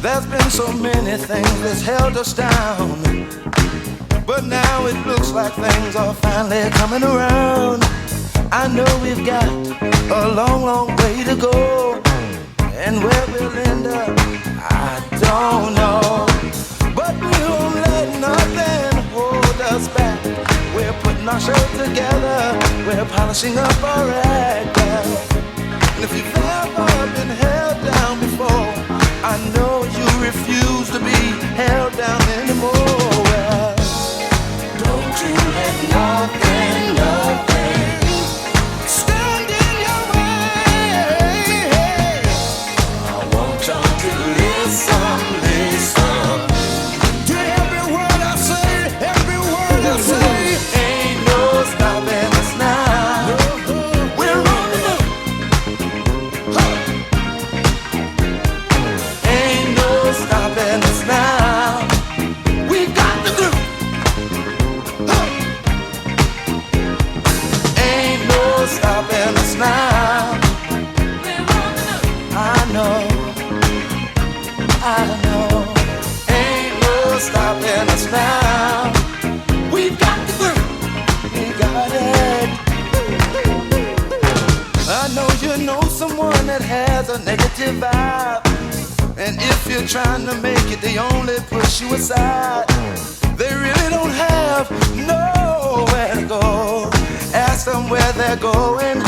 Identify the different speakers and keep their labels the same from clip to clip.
Speaker 1: There's been so many things that's held us down, but now it looks like things are finally coming around. I know we've got a long, long way to go, and where we'll end up, I don't know. But we won't let nothing hold us back. We're putting our show together, we're polishing up our act. And if you've ever been held down before, I know you refuse to be held down anymore. Well, don't you let nothing stand in your way. I want y'all to listen to every word I say, every word I say. Ain't no stopping us now. We're on the move. Ain't no stopping us now. We got the groove. Ain't no stopping us now. I know. Ain't no stopping us now. We got the groove. We got it. I know you know someone that has a negative vibe, and if you're trying to make it, they only push you aside. They really don't have nowhere to go. Ask them where they're going,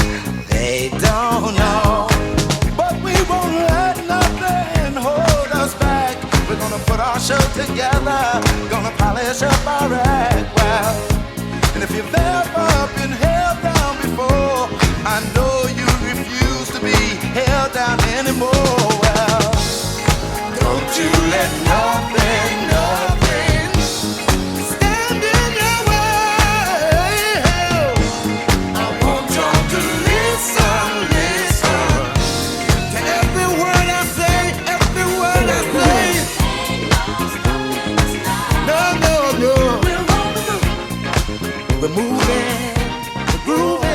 Speaker 1: they don't know. But we won't let nothing hold us back. We're gonna put our show together, gonna polish up our act. Well, and if you've ever been held down before, I know you refuse to be held down anymore. Well, don't you let nothing stand in your way. I want y'all to listen to every word I say, every word I say. No. We're moving, we're grooving.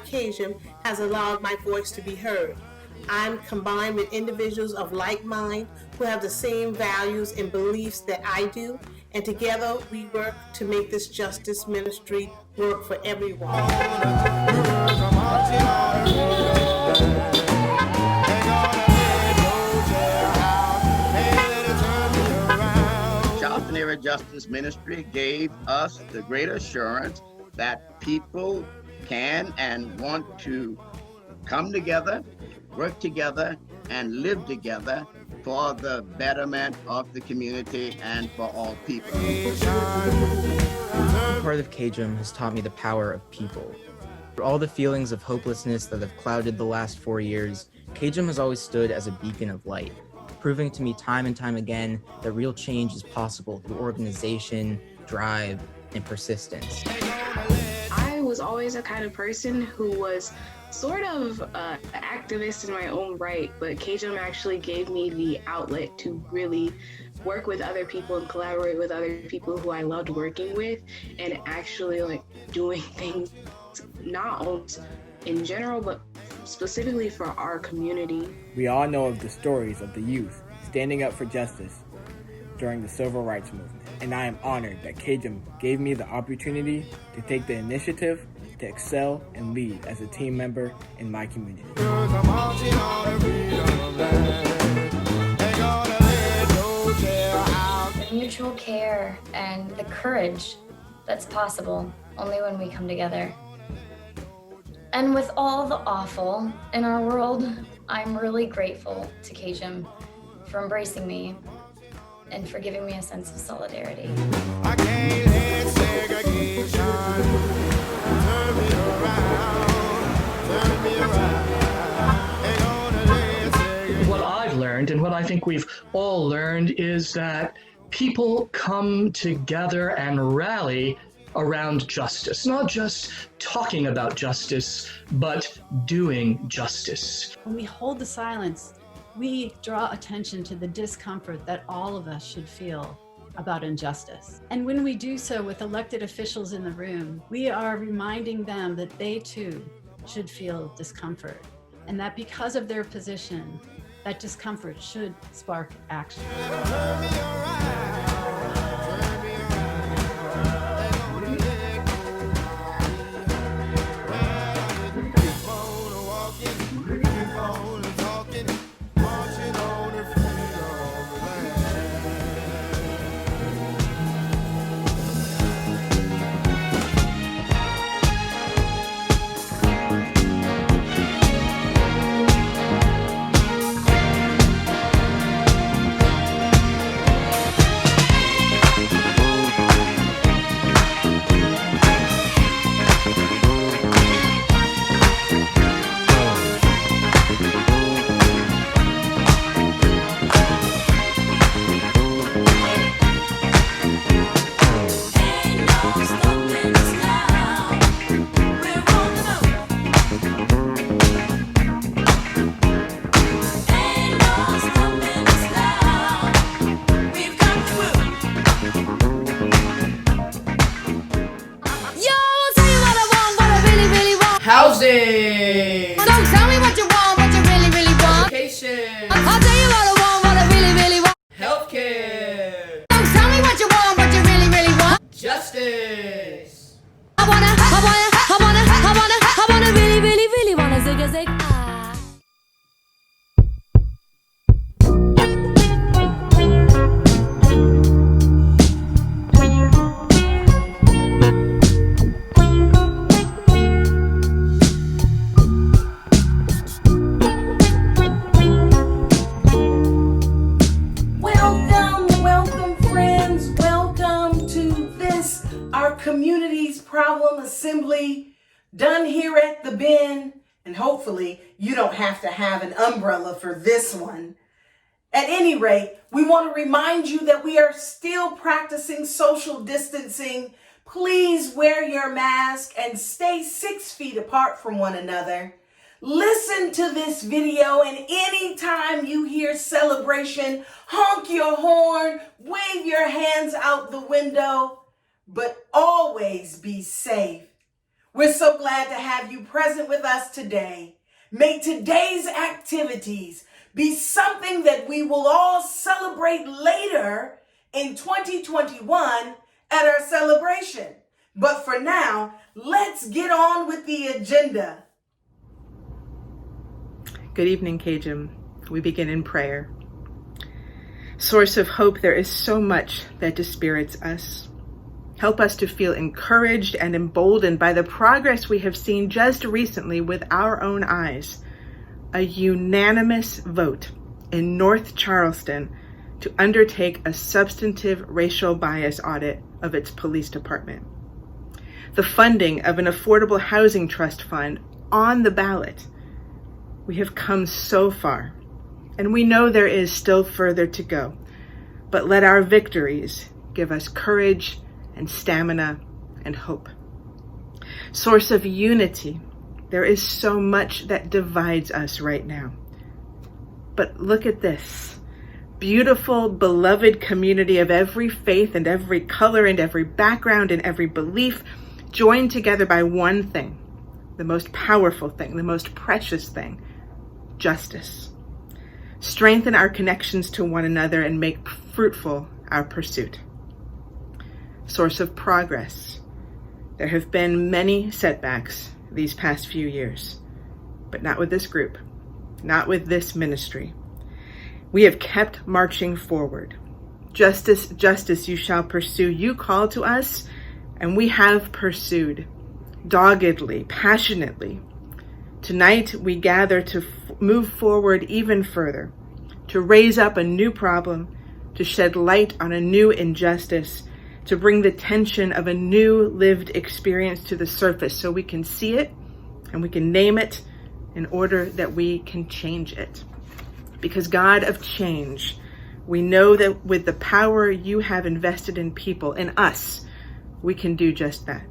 Speaker 2: CAJM has allowed my voice to be heard. I'm combined with individuals of like mind who have the same values and beliefs that I do, and together we work to make this justice ministry work for everyone.
Speaker 3: Justice Ministry gave us the great assurance that people can and want to come together, work together, and live together for the betterment of the community and for all people.
Speaker 4: Part of CAJM has taught me the power of people. For all the feelings of hopelessness that have clouded the last 4 years, CAJM has always stood as a beacon of light, proving to me time and time again that real change is possible through organization, drive, and persistence.
Speaker 5: I was always a kind of person who was sort of an activist in my own right, but CAJM actually gave me the outlet to really work with other people and collaborate with other people who I loved working with, and actually like doing things not only in general, but specifically for our community.
Speaker 6: We all know of the stories of the youth standing up for justice during the civil rights movement, and I am honored that CAJM gave me the opportunity to take the initiative to excel and lead as a team member in my community.
Speaker 7: The mutual care and the courage that's possible only when we come together. And with all the awful in our world, I'm really grateful to CAJM for embracing me and for giving me a sense of solidarity.
Speaker 1: I can't let segregation turn me around. Ain't gonna let segregation.
Speaker 8: What I've learned, and what I think we've all learned, is that people come together and rally around justice, not just talking about justice, but doing justice.
Speaker 9: When we hold the silence, we draw attention to the discomfort that all of us should feel about injustice. And when we do so with elected officials in the room, we are reminding them that they too should feel discomfort, and that because of their position, that discomfort should spark action.
Speaker 10: Housing.
Speaker 11: So tell me what you want, what you really want.
Speaker 10: Education.
Speaker 11: I'll tell you what I want, what I really want.
Speaker 10: Healthcare.
Speaker 11: So tell me what you want, what you really want.
Speaker 10: Justice.
Speaker 11: I wanna really wanna zig a zig.
Speaker 2: Community's Problem Assembly done here at the Bend, and hopefully you don't have to have an umbrella for this one. At any rate, we want to remind you that we are still practicing social distancing. Please wear your mask and stay 6 feet apart from one another. Listen to this video, and anytime you hear celebration, honk your horn, wave your hands out the window. But always be safe. We're so glad to have you present with us today. May today's activities be something that we will all celebrate later in 2021 at our celebration. But for now, let's get on with the agenda.
Speaker 12: Good evening, CAJM. We begin in prayer. Source of hope, there is so much that dispirits us. Help us to feel encouraged and emboldened by the progress we have seen just recently with our own eyes. A unanimous vote in North Charleston to undertake a substantive racial bias audit of its police department. The funding of an affordable housing trust fund on the ballot. We have come so far, and we know there is still further to go, but let our victories give us courage and stamina and hope. Source of unity, there is so much that divides us right now. But look at this. Beautiful, beloved community of every faith and every color and every background and every belief, joined together by one thing, the most powerful thing, the most precious thing, justice. Strengthen our connections to one another and make fruitful our pursuit. Source of progress. There have been many setbacks these past few years, but not with this group, not with this ministry. We have kept marching forward. Justice, justice you shall pursue. You call to us, and we have pursued doggedly, passionately. Tonight we gather to move forward even further, to raise up a new problem, to shed light on a new injustice, to bring the tension of a new lived experience to the surface so we can see it and we can name it in order that we can change it. Because God of change, we know that with the power you have invested in people, in us, we can do just that.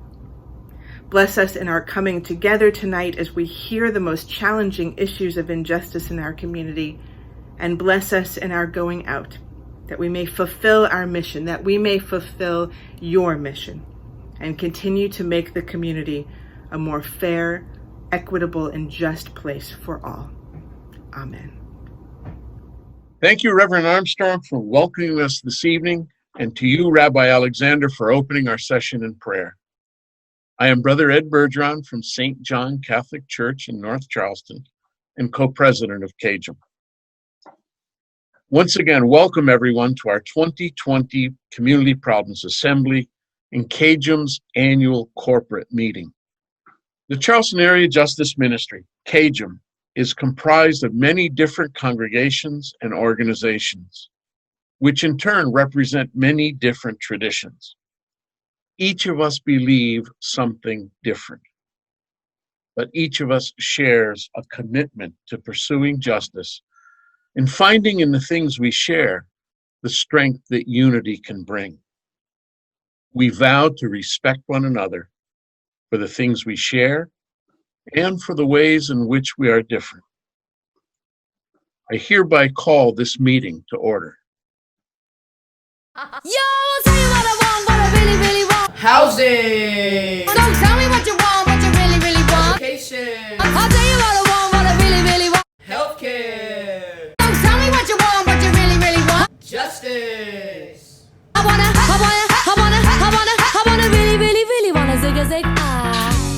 Speaker 12: Bless us in our coming together tonight as we hear the most challenging issues of injustice in our community, and bless us in our going out, that we may fulfill our mission, that we may fulfill your mission, and continue to make the community a more fair, equitable, and just place for all. Amen.
Speaker 13: Thank you, Reverend Armstrong, for welcoming us this evening, and to you, Rabbi Alexander, for opening our session in prayer. I am Brother Ed Bergeron from St. John Catholic Church in North Charleston and co-president of CAJM. Once again, welcome everyone to our 2020 Community Problems Assembly and CAJM's annual corporate meeting. The Charleston Area Justice Ministry, CAJM, is comprised of many different congregations and organizations, which in turn represent many different traditions. Each of us believe something different, but each of us shares a commitment to pursuing justice and finding in the things we share the strength that unity can bring. We vow to respect one another for the things we share and for the ways in which we are different. I hereby call this meeting to order.
Speaker 11: Yo, I'll tell you what I want, what I really, really want.
Speaker 10: Housing.
Speaker 11: So tell me what you want, what you really, really want.
Speaker 10: Education.
Speaker 11: I'll tell you what I want, what I really, really want.
Speaker 10: Healthcare.
Speaker 11: So tell me what you want, what you really, really want.
Speaker 10: Justice.
Speaker 11: I wanna really, really, really wanna zig a zig.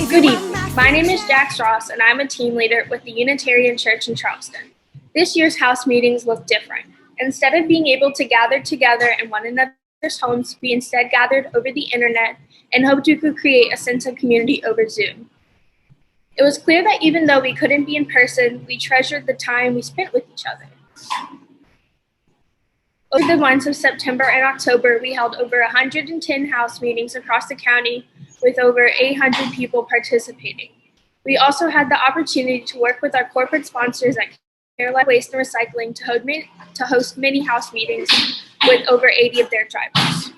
Speaker 14: Good evening. My name is Jax Ross, and I'm a team leader with the Unitarian Church in Charleston. This year's house meetings look different. Instead of being able to gather together in one another's homes, we instead gathered over the internet and hoped we could create a sense of community over Zoom. It was clear that even though we couldn't be in person, we treasured the time we spent with each other. Over the months of September and October, we held over 110 house meetings across the county with over 800 people participating. We also had the opportunity to work with our corporate sponsors at Carolina Waste and Recycling to host many house meetings with over 80 of their drivers.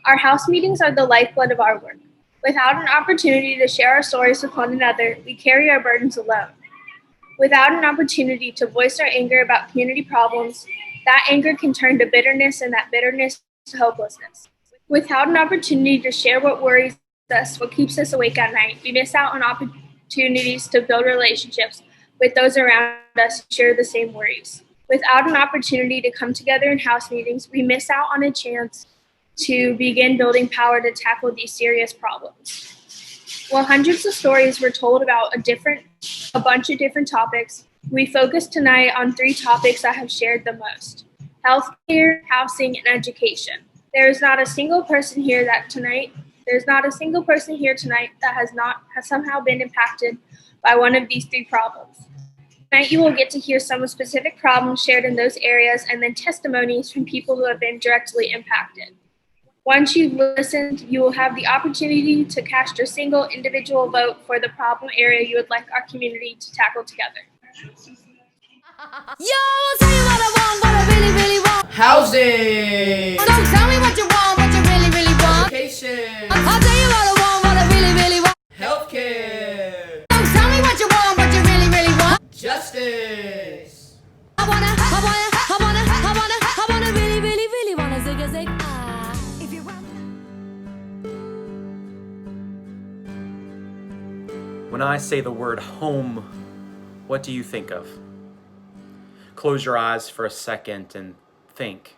Speaker 14: Our house meetings are the lifeblood of our work. Without an opportunity to share our stories with one another, we carry our burdens alone. Without an opportunity to voice our anger about community problems, that anger can turn to bitterness, and that bitterness to hopelessness. Without an opportunity to share what worries us, what keeps us awake at night, we miss out on opportunities to build relationships with those around us who share the same worries. Without an opportunity to come together in house meetings, we miss out on a chance to begin building power to tackle these serious problems. While hundreds of stories were told about a bunch of different topics, we focused tonight on 3 topics that have shared the most: healthcare, housing, and education. There's not a single person here tonight that has somehow been impacted by one of these three problems. Tonight you will get to hear some specific problems shared in those areas and then testimonies from people who have been directly impacted. Once you've listened, you will have the opportunity to cast your single individual vote for the problem area you would like our community to tackle together.
Speaker 11: Yo, I'll tell you what I want, what I really, really want.
Speaker 10: Housing.
Speaker 11: So tell me what you want, what you really, really want.
Speaker 10: Education.
Speaker 11: I'll tell you what I want, what I really, really want.
Speaker 10: Healthcare.
Speaker 11: So tell me what you want, what you really, really want.
Speaker 10: Justice.
Speaker 11: I wanna really, really, really wanna zig a zig. If you want.
Speaker 15: When I say the word home, what do you think of? Close your eyes for a second and think.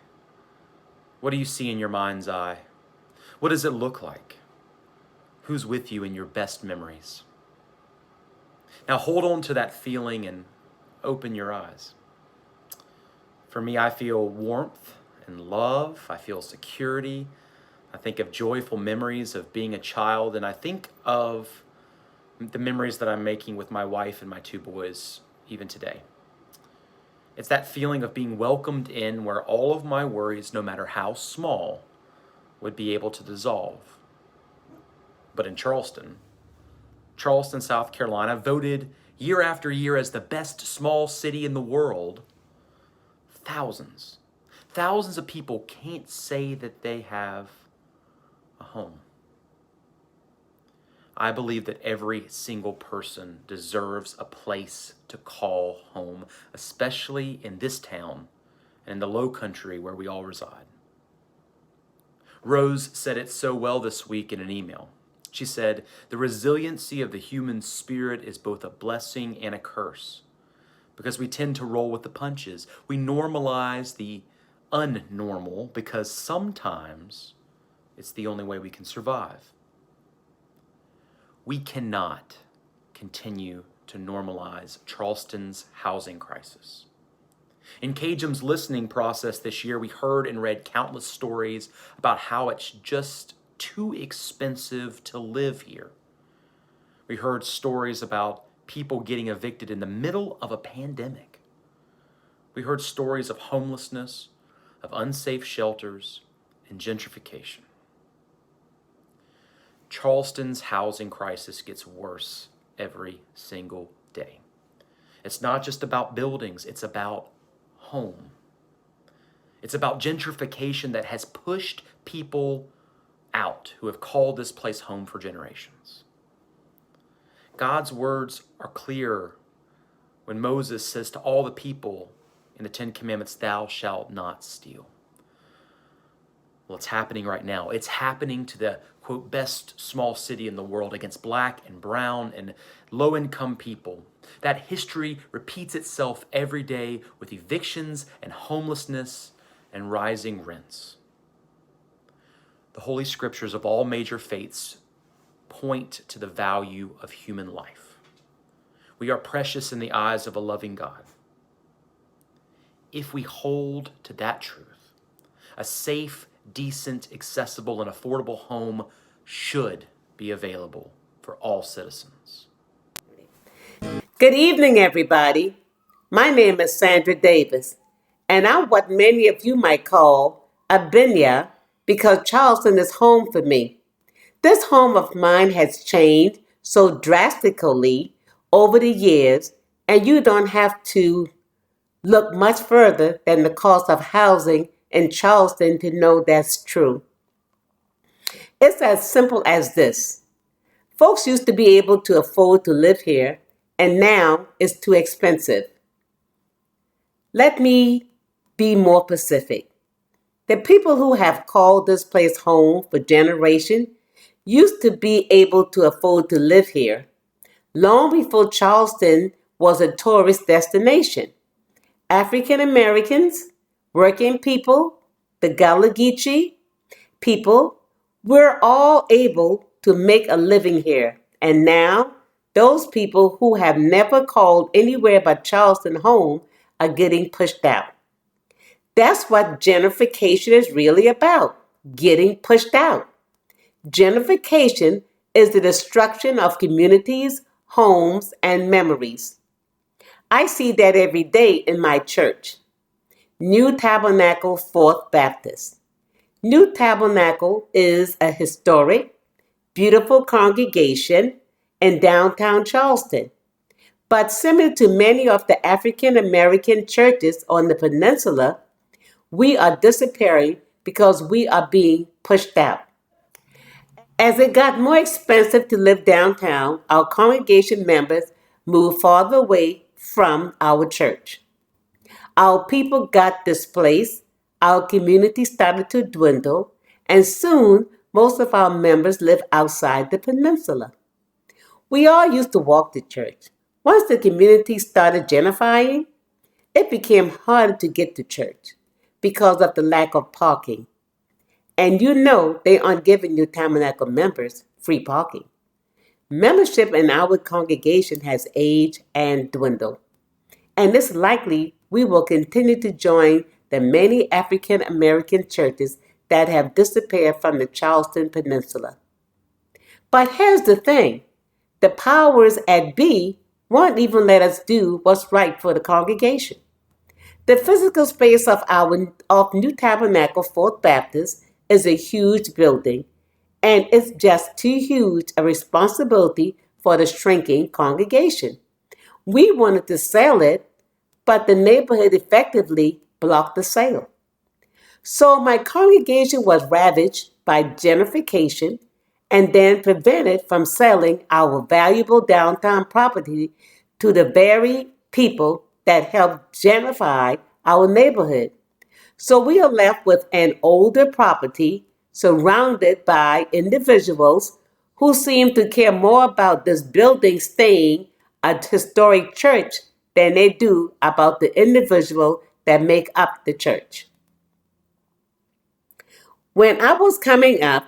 Speaker 15: What do you see in your mind's eye? What does it look like? Who's with you in your best memories? Now hold on to that feeling and open your eyes. For me, I feel warmth and love. I feel security. I think of joyful memories of being a child, and I think of the memories that I'm making with my wife and my two boys even today. It's that feeling of being welcomed in where all of my worries, no matter how small, would be able to dissolve. But in Charleston, South Carolina, voted year after year as the best small city in the world, thousands of people can't say that they have a home. I believe that every single person deserves a place to call home, especially in this town and in the low country where we all reside. Rose said it so well this week in an email. She said, "The resiliency of the human spirit is both a blessing and a curse because we tend to roll with the punches. We normalize the unnormal because sometimes it's the only way we can survive." We cannot continue to normalize Charleston's housing crisis. In CAJM's listening process this year, we heard and read countless stories about how it's just too expensive to live here. We heard stories about people getting evicted in the middle of a pandemic. We heard stories of homelessness, of unsafe shelters, and gentrification. Charleston's housing crisis gets worse every single day. It's not just about buildings, it's about home. It's about gentrification that has pushed people out who have called this place home for generations. God's words are clear when Moses says to all the people in the Ten Commandments, "Thou shalt not steal." Well, it's happening right now. It's happening to the, quote, best small city in the world against black and brown and low-income people. That history repeats itself every day with evictions and homelessness and rising rents. The Holy Scriptures of all major faiths point to the value of human life. We are precious in the eyes of a loving God. If we hold to that truth, a safe, decent, accessible, and affordable home should be available for all citizens.
Speaker 16: Good evening, everybody. My name is Sandra Davis, and I'm what many of you might call a Binya because Charleston is home for me. This home of mine has changed so drastically over the years, and you don't have to look much further than the cost of housing in Charleston to know that's true. It's as simple as this. Folks used to be able to afford to live here, and now it's too expensive. Let me be more specific. The people who have called this place home for generations used to be able to afford to live here long before Charleston was a tourist destination. African Americans, working people, the Gullah Geechee people, we're all able to make a living here. And now, those people who have never called anywhere but Charleston home are getting pushed out. That's what gentrification is really about, getting pushed out. Gentrification is the destruction of communities, homes, and memories. I see that every day in my church, New Tabernacle Fourth Baptist. New Tabernacle is a historic, beautiful congregation in downtown Charleston. But similar to many of the African American churches on the peninsula, we are disappearing because we are being pushed out. As it got more expensive to live downtown, our congregation members moved farther away from our church. Our people got displaced, our community started to dwindle, and soon most of our members live outside the peninsula. We all used to walk to church. Once the community started gentrifying, it became harder to get to church because of the lack of parking. And you know they aren't giving New Tabernacle members free parking. Membership in our congregation has aged and dwindled, and it's likely we will continue to join the many African American churches that have disappeared from the Charleston Peninsula. But here's the thing, the powers at B won't even let us do what's right for the congregation. The physical space of New Tabernacle Fourth Baptist is a huge building, and it's just too huge a responsibility for the shrinking congregation. We wanted to sell it, but the neighborhood effectively blocked the sale. So my congregation was ravaged by gentrification and then prevented from selling our valuable downtown property to the very people that helped gentrify our neighborhood. So we are left with an older property surrounded by individuals who seem to care more about this building staying a historic church than they do about the individual that make up the church. When I was coming up,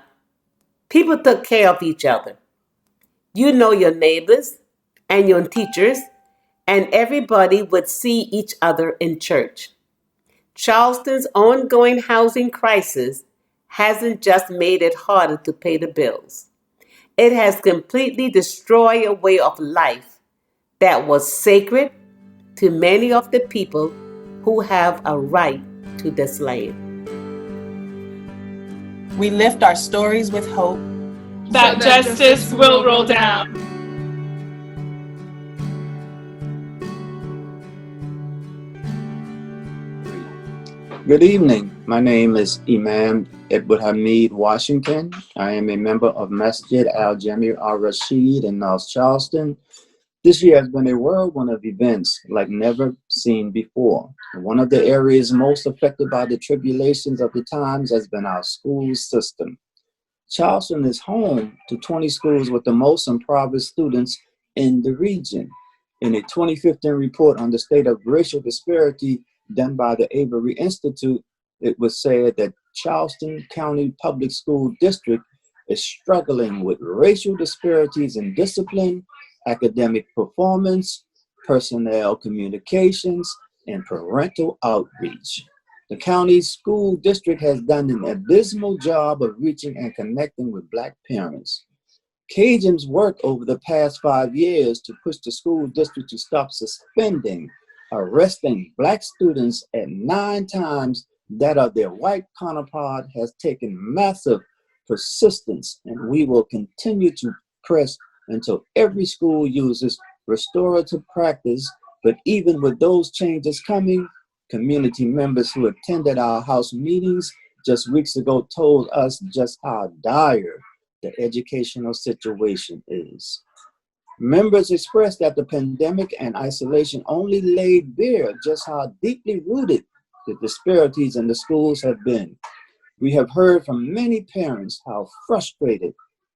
Speaker 16: people took care of each other. You know your neighbors and your teachers, and everybody would see each other in church. Charleston's ongoing housing crisis hasn't just made it harder to pay the bills. It has completely destroyed a way of life that was sacred to many of the people who have a right to this land.
Speaker 12: We lift our stories with hope
Speaker 10: that justice will roll down.
Speaker 17: Good evening. My name is Imam Edward Hamid Washington. I am a member of Masjid Al-Jami Al-Rashid in North Charleston. This year has been a whirlwind of events like never seen before. One of the areas most affected by the tribulations of the times has been our school system. Charleston is home to 20 schools with the most impoverished students in the region. In a 2015 report on the state of racial disparity done by the Avery Institute, it was said that Charleston County Public School District is struggling with racial disparities in discipline, academic performance, personnel communications, and parental outreach. The county school district has done an abysmal job of reaching and connecting with Black parents. CAJM's work over the past 5 years to push the school district to stop suspending, arresting Black students at 9 times that of their white counterpart has taken massive persistence, and we will continue to press until every school uses restorative practice. But even with those changes coming, community members who attended our house meetings just weeks ago told us just how dire the educational situation is. Members expressed that the pandemic and isolation only laid bare just how deeply rooted the disparities in the schools have been. We have heard from many parents how frustrated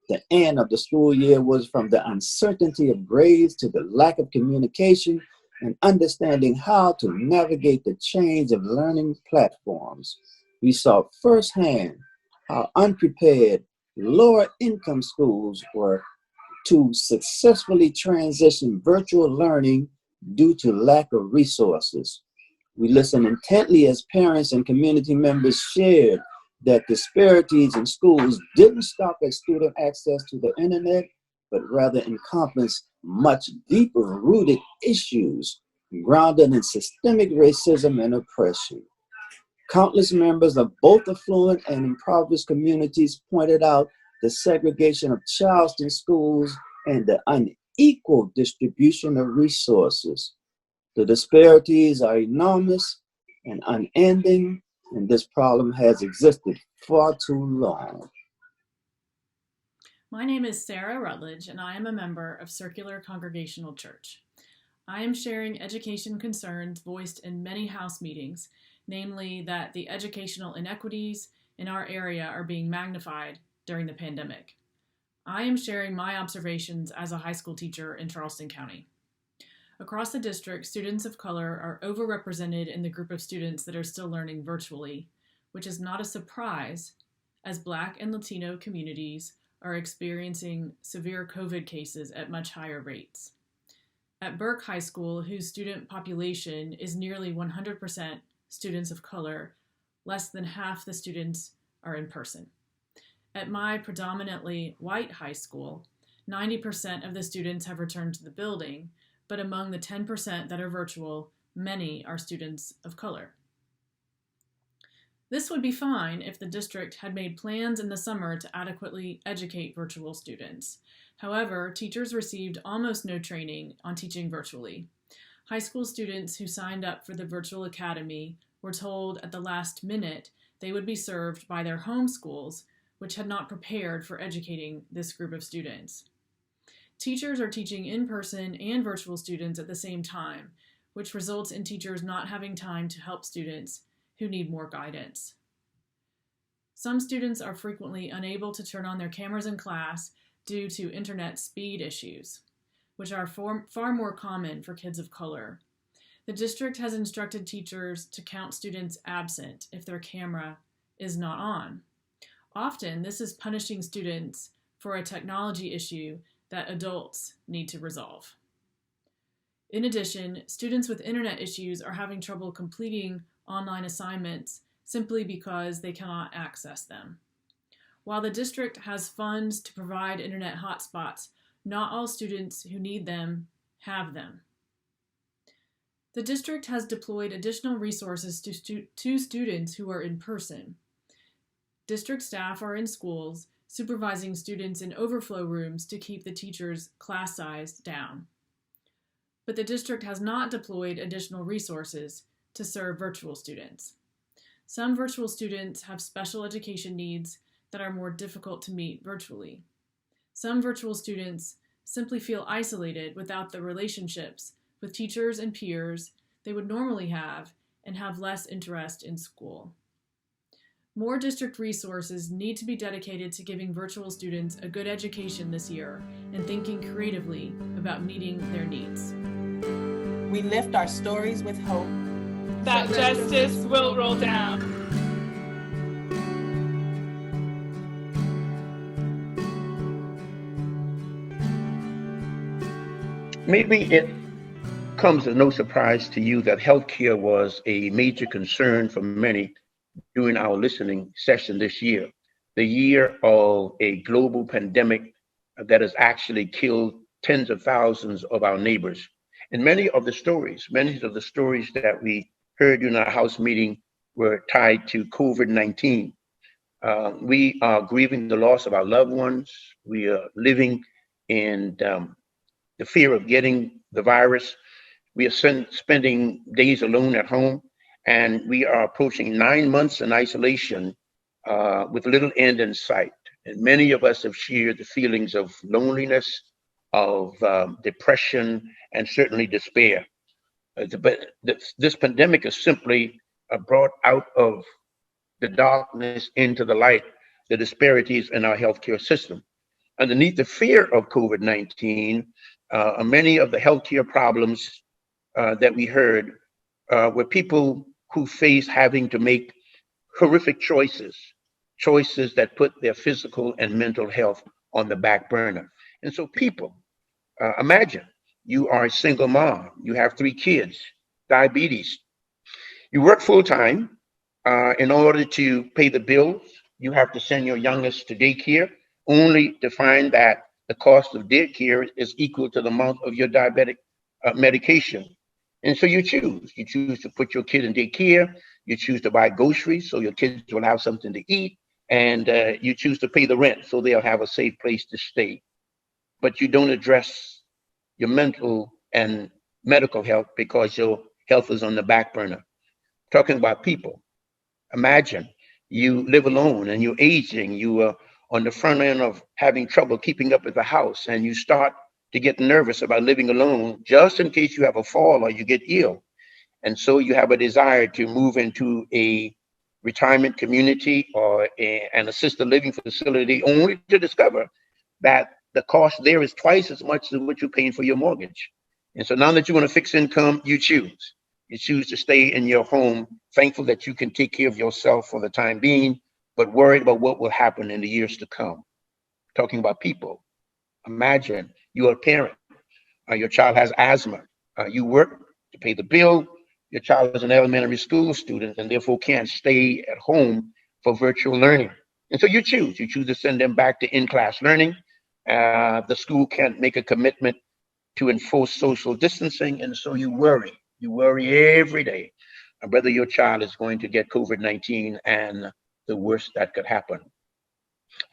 Speaker 17: the end of the school year was, from the uncertainty of grades to the lack of communication and understanding how to navigate the change of learning platforms. We saw firsthand how unprepared lower income schools were to successfully transition virtual learning due to lack of resources. We listened intently as parents and community members shared that disparities in schools didn't stop at student access to the internet, but rather encompass much deeper rooted issues grounded in systemic racism and oppression. Countless members of both affluent and impoverished communities pointed out the segregation of Charleston schools and the unequal distribution of resources. The disparities are enormous and unending, and this problem has existed far too long.
Speaker 18: My name is Sarah Rutledge, and I am a member of Circular Congregational Church. I am sharing education concerns voiced in many House meetings, namely that the educational inequities in our area are being magnified during the pandemic. I am sharing my observations as a high school teacher in Charleston County. Across the district, students of color are overrepresented in the group of students that are still learning virtually, which is not a surprise, as Black and Latino communities are experiencing severe COVID cases at much higher rates. At Burke High School, whose student population is nearly 100% students of color, less than half the students are in person. At my predominantly white high school, 90% of the students have returned to the building, but among the 10% that are virtual, many are students of color. This would be fine if the district had made plans in the summer to adequately educate virtual students. However, teachers received almost no training on teaching virtually. High school students who signed up for the virtual academy were told at the last minute they would be served by their home schools, which had not prepared for educating this group of students. Teachers are teaching in-person and virtual students at the same time, which results in teachers not having time to help students who need more guidance. Some students are frequently unable to turn on their cameras in class due to internet speed issues, which are far more common for kids of color. The district has instructed teachers to count students absent if their camera is not on. Often, this is punishing students for a technology issue that adults need to resolve. In addition, students with internet issues are having trouble completing online assignments simply because they cannot access them. While the district has funds to provide internet hotspots, not all students who need them have them. The district has deployed additional resources to students who are in person. District staff are in schools, supervising students in overflow rooms to keep the teachers' class size down. But the district has not deployed additional resources to serve virtual students. Some virtual students have special education needs that are more difficult to meet virtually. Some virtual students simply feel isolated without the relationships with teachers and peers they would normally have and have less interest in school. More district resources need to be dedicated to giving virtual students a good education this year and thinking creatively about meeting their needs.
Speaker 2: We lift our stories with hope
Speaker 10: that justice will roll down.
Speaker 3: Maybe it comes as no surprise to you that healthcare was a major concern for many during our listening session this year, the year of a global pandemic that has actually killed tens of thousands of our neighbors. And many of the stories that we heard during our House meeting were tied to COVID-19. We are grieving the loss of our loved ones. We are living in the fear of getting the virus. We are spending days alone at home, and we are approaching 9 months in isolation with little end in sight. And many of us have shared the feelings of loneliness, of depression, and certainly despair. But this pandemic has simply brought out of the darkness into the light the disparities in our healthcare system. Underneath the fear of COVID-19, many of the healthcare problems that we heard were people who face having to make horrific choices that put their physical and mental health on the back burner. And so people, imagine you are a single mom, you have 3 kids, diabetes,
Speaker 13: You work full time. In order to pay the bills, you have to send your youngest to daycare, only to find that the cost of daycare is equal to the amount of your diabetic medication. And so you choose. You choose to put your kid in daycare. You choose to buy groceries so your kids will have something to eat. And you choose to pay the rent so they'll have a safe place to stay. But you don't address your mental and medical health because your health is on the back burner. Talking about people, imagine you live alone and you're aging, you are on the front end of having trouble keeping up with the house, and you start to get nervous about living alone just in case you have a fall or you get ill. And so you have a desire to move into a retirement community or an assisted living facility, only to discover that the cost there is twice as much as what you're paying for your mortgage. And so now that you want a fixed income, you choose. You choose to stay in your home, thankful that you can take care of yourself for the time being, but worried about what will happen in the years to come. Talking about people, imagine you're a parent, your child has asthma, you work to pay the bill, your child is an elementary school student and therefore can't stay at home for virtual learning. And so you choose. You choose to send them back to in-class learning. The school can't make a commitment to enforce social distancing, and so you worry. You worry every day whether your child is going to get COVID-19 and the worst that could happen.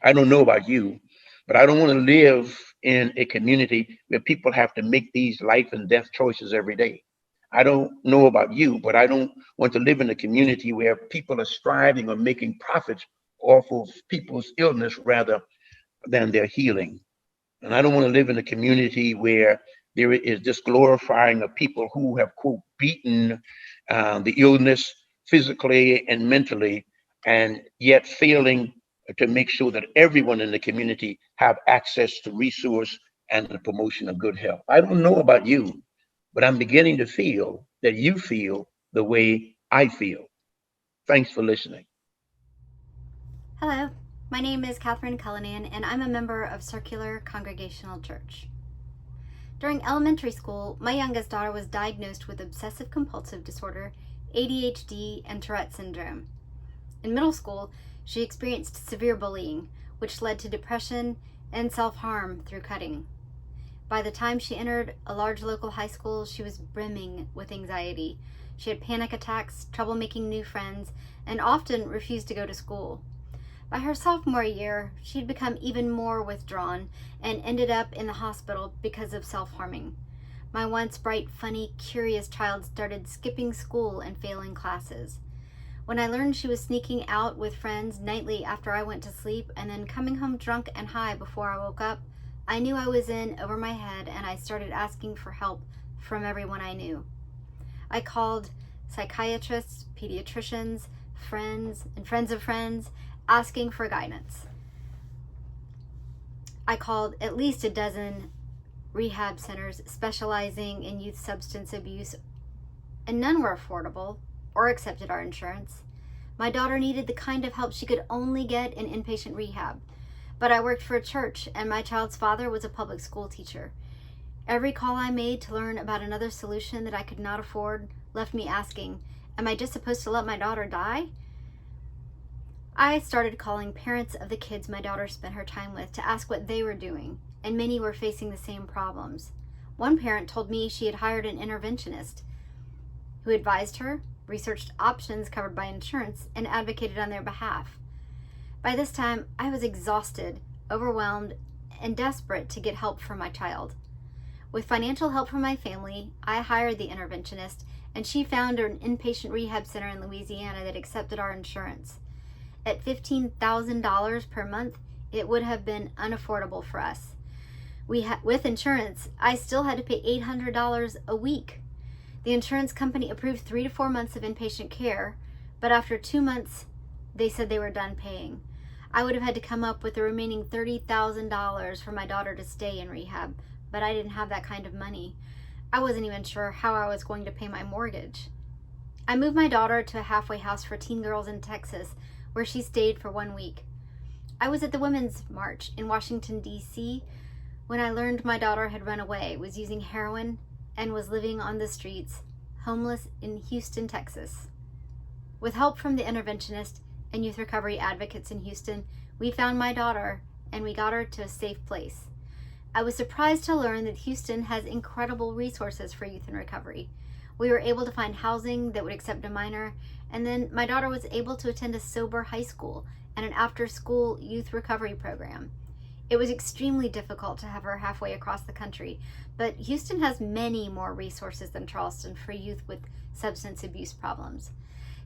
Speaker 13: I don't know about you, but I don't want to live in a community where people have to make these life and death choices every day. I don't know about you, but I don't want to live in a community where people are striving or making profits off of people's illness rather than their healing. And I don't want to live in a community where there is this glorifying of people who have, quote, beaten the illness physically and mentally, and yet failing to make sure that everyone in the community have access to resource and the promotion of good health. I don't know about you, but I'm beginning to feel that you feel the way I feel. Thanks for listening.
Speaker 19: Hello, my name is Catherine Cullinan, and I'm a member of Circular Congregational Church. During elementary school, my youngest daughter was diagnosed with obsessive compulsive disorder, ADHD, and Tourette syndrome. In middle school, she experienced severe bullying, which led to depression and self-harm through cutting. By the time she entered a large local high school, she was brimming with anxiety. She had panic attacks, trouble making new friends, and often refused to go to school. By her sophomore year, she'd become even more withdrawn and ended up in the hospital because of self-harming. My once bright, funny, curious child started skipping school and failing classes. When I learned she was sneaking out with friends nightly after I went to sleep and then coming home drunk and high before I woke up, I knew I was in over my head, and I started asking for help from everyone I knew. I called psychiatrists, pediatricians, friends, and friends of friends, asking for guidance. I called at least a dozen rehab centers specializing in youth substance abuse, and none were affordable or accepted our insurance. My daughter needed the kind of help she could only get in inpatient rehab, but I worked for a church, and my child's father was a public school teacher. Every call I made to learn about another solution that I could not afford left me asking, am I just supposed to let my daughter die? I started calling parents of the kids my daughter spent her time with to ask what they were doing, and many were facing the same problems. One parent told me she had hired an interventionist who advised her, researched options covered by insurance, and advocated on their behalf. By this time, I was exhausted, overwhelmed, and desperate to get help for my child. With financial help from my family, I hired the interventionist, and she found an inpatient rehab center in Louisiana that accepted our insurance. At $15,000 per month, it would have been unaffordable for us. With insurance, I still had to pay $800 a week. The insurance company approved 3 to 4 months of inpatient care, but after 2 months, they said they were done paying. I would have had to come up with the remaining $30,000 for my daughter to stay in rehab, but I didn't have that kind of money. I wasn't even sure how I was going to pay my mortgage. I moved my daughter to a halfway house for teen girls in Texas, where she stayed for 1 week. I was at the Women's March in Washington, D.C. when I learned my daughter had run away, was using heroin, and was living on the streets, homeless in Houston, Texas. With help from the interventionist and youth recovery advocates in Houston, we found my daughter and we got her to a safe place. I was surprised to learn that Houston has incredible resources for youth in recovery. We were able to find housing that would accept a minor, and then my daughter was able to attend a sober high school and an after-school youth recovery program. It was extremely difficult to have her halfway across the country, but Houston has many more resources than Charleston for youth with substance abuse problems.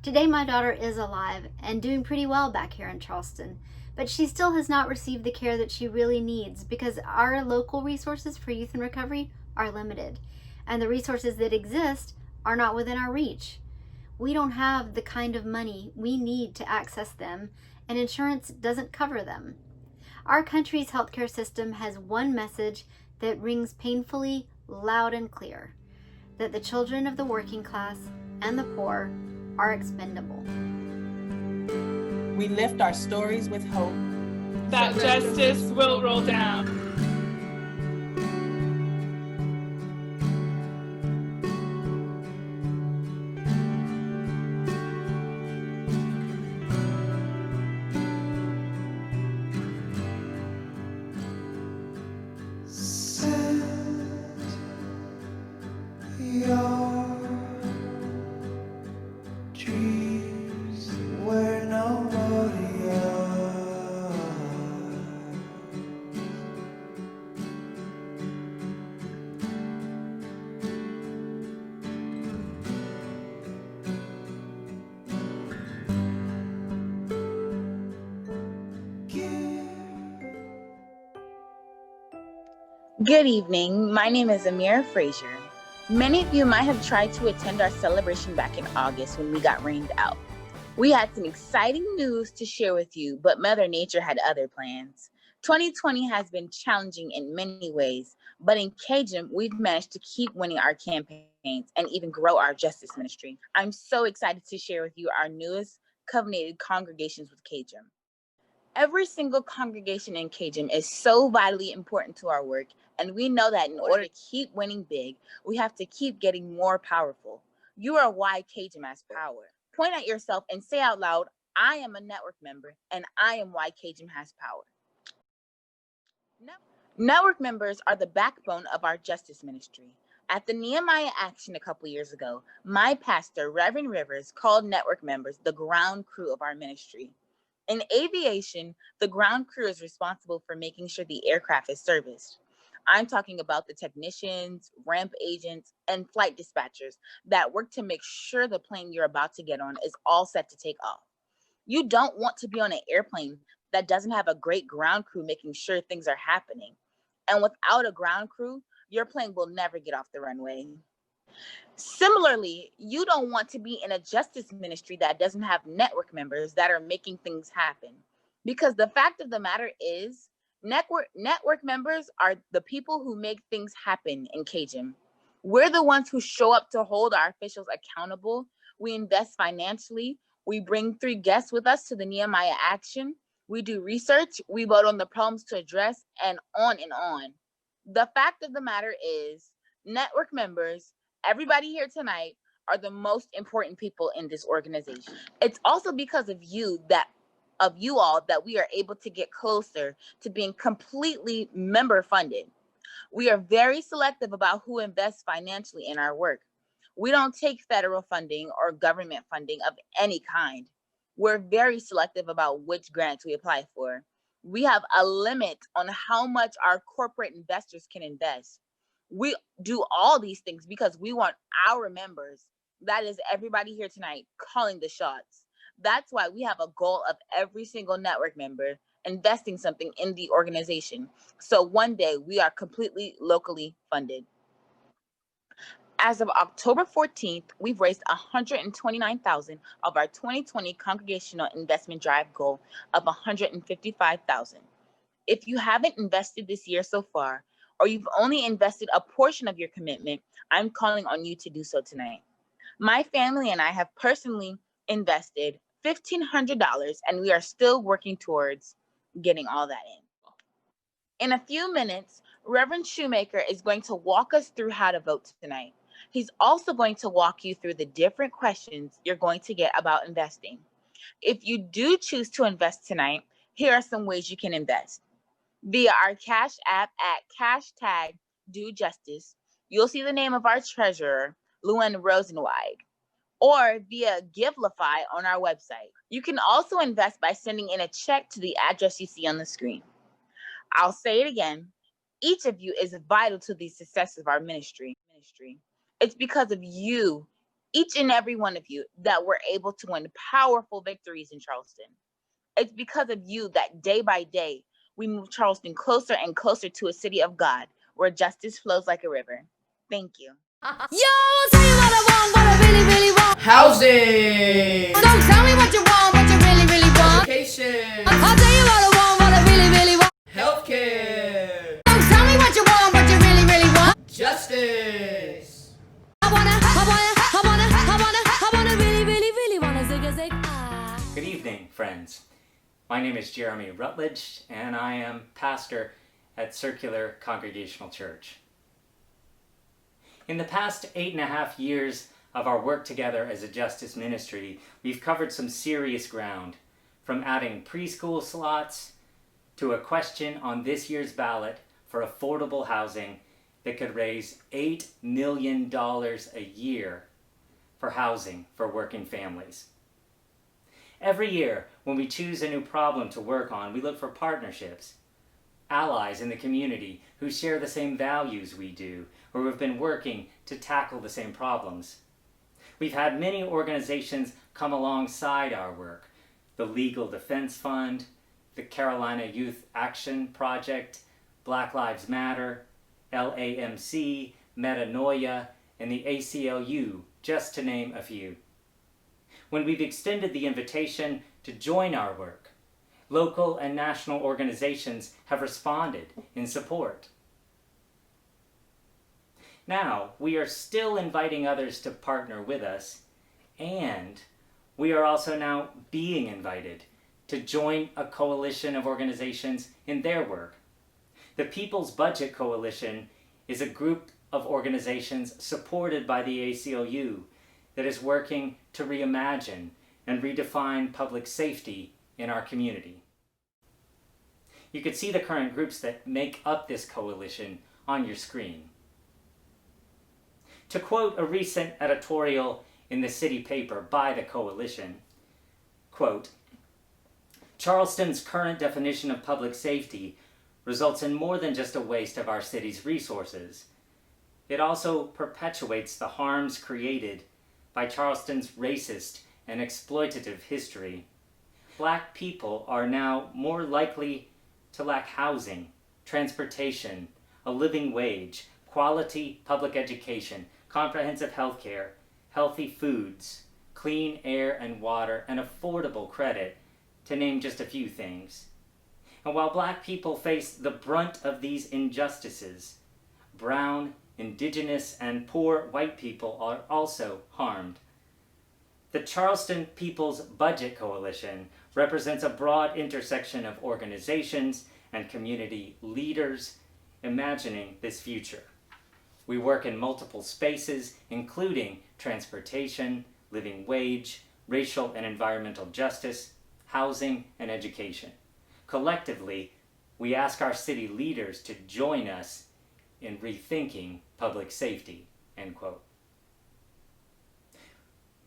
Speaker 19: Today, my daughter is alive and doing pretty well back here in Charleston, but she still has not received the care that she really needs because our local resources for youth in recovery are limited, and the resources that exist are not within our reach. We don't have the kind of money we need to access them, and insurance doesn't cover them. Our country's healthcare system has one message that rings painfully loud and clear: that the children of the working class and the poor are expendable.
Speaker 20: We lift our stories with hope
Speaker 10: that justice will roll down.
Speaker 21: Good evening. My name is Amira Frazier. Many of you might have tried to attend our celebration back in August when we got rained out. We had some exciting news to share with you, but Mother Nature had other plans. 2020 has been challenging in many ways, but in CAJM, we've managed to keep winning our campaigns and even grow our justice ministry. I'm so excited to share with you our newest covenanted congregations with CAJM. Every single congregation in CAJM is so vitally important to our work, and we know that in order to keep winning big, we have to keep getting more powerful. You are why CAJM has power. Point at yourself and say out loud, I am a network member, and I am why CAJM has power. Network members are the backbone of our justice ministry. At the Nehemiah Action a couple years ago, my pastor, Reverend Rivers, called network members the ground crew of our ministry. In aviation, the ground crew is responsible for making sure the aircraft is serviced. I'm talking about the technicians, ramp agents, and flight dispatchers that work to make sure the plane you're about to get on is all set to take off. You don't want to be on an airplane that doesn't have a great ground crew making sure things are happening. And without a ground crew, your plane will never get off the runway. Similarly, you don't want to be in a justice ministry that doesn't have network members that are making things happen. Because the fact of the matter is, network members are the people who make things happen in CAJM. We're the ones who show up to hold our officials accountable. We invest financially. We bring 3 guests with us to the Nehemiah Action. We do research. We vote on the problems to address, and on and on. The fact of the matter is, network members, everybody here tonight, are the most important people in this organization. It's also because of you all that we are able to get closer to being completely member funded. We are very selective about who invests financially in our work. We don't take federal funding or government funding of any kind. We're very selective about which grants we apply for. We have a limit on how much our corporate investors can invest. We do all these things because we want our members, that is everybody here tonight, calling the shots. That's why we have a goal of every single network member investing something in the organization. So one day we are completely locally funded. As of October 14th, we've raised $129,000 of our 2020 congregational investment drive goal of $155,000. If you haven't invested this year so far, or you've only invested a portion of your commitment, I'm calling on you to do so tonight. My family and I have personally invested $1,500, and we are still working towards getting all that in. In a few minutes, Reverend Shoemaker is going to walk us through how to vote tonight. He's also going to walk you through the different questions you're going to get about investing. If you do choose to invest tonight, here are some ways you can invest. Via our Cash App at #DoJustice, you'll see the name of our treasurer, Luan Rosenweig, or via Givelify on our website. You can also invest by sending in a check to the address you see on the screen. I'll say it again. Each of you is vital to the success of our ministry. It's because of you, each and every one of you, that we're able to win powerful victories in Charleston. It's because of you that day by day, we move Charleston closer and closer to a city of God, where justice flows like a river. Thank you.
Speaker 11: Yo, I'll tell you what I want, what I really, really want.
Speaker 4: Housing.
Speaker 11: So tell me what you want, what you really, really want.
Speaker 4: Education.
Speaker 11: I'll tell you what I want, what I really, really want.
Speaker 4: Healthcare.
Speaker 11: So tell me what you want, what you really, really want.
Speaker 4: Justice.
Speaker 11: I wanna really, really, really wanna zig a zig. Ah.
Speaker 22: Good evening, friends. My name is Jeremy Rutledge, and I am pastor at Circular Congregational Church. In the past 8.5 years of our work together as a justice ministry, we've covered some serious ground, from adding preschool slots to a question on this year's ballot for affordable housing that could raise $8 million a year for housing for working families. Every year, when we choose a new problem to work on, we look for partnerships, allies in the community who share the same values we do, or who have been working to tackle the same problems. We've had many organizations come alongside our work: the Legal Defense Fund, the Carolina Youth Action Project, Black Lives Matter, LAMC, Metanoia, and the ACLU, just to name a few. When we've extended the invitation to join our work, local and national organizations have responded in support. Now, we are still inviting others to partner with us, and we are also now being invited to join a coalition of organizations in their work. The People's Budget Coalition is a group of organizations supported by the ACLU that is working to reimagine and redefine public safety in our community. You can see the current groups that make up this coalition on your screen. To quote a recent editorial in the city paper by the coalition, quote, "Charleston's current definition of public safety results in more than just a waste of our city's resources. It also perpetuates the harms created by Charleston's racist and exploitative history. Black people are now more likely to lack housing, transportation, a living wage, quality public education, comprehensive health care, healthy foods, clean air and water, and affordable credit, to name just a few things. And while Black people face the brunt of these injustices, brown, indigenous, and poor white people are also harmed. The Charleston People's Budget Coalition represents a broad intersection of organizations and community leaders imagining this future. We work in multiple spaces, including transportation, living wage, racial and environmental justice, housing, and education. Collectively, we ask our city leaders to join us in rethinking public safety," end quote.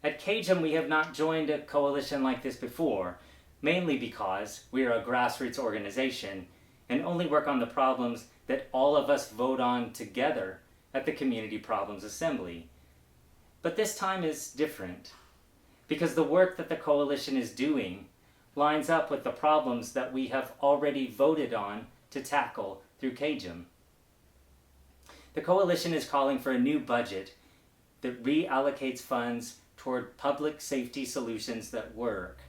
Speaker 22: At CAJM, we have not joined a coalition like this before, mainly because we are a grassroots organization and only work on the problems that all of us vote on together at the Community Problems Assembly. But this time is different, because the work that the coalition is doing lines up with the problems that we have already voted on to tackle through CAJM. The coalition is calling for a new budget that reallocates funds toward public safety solutions that work,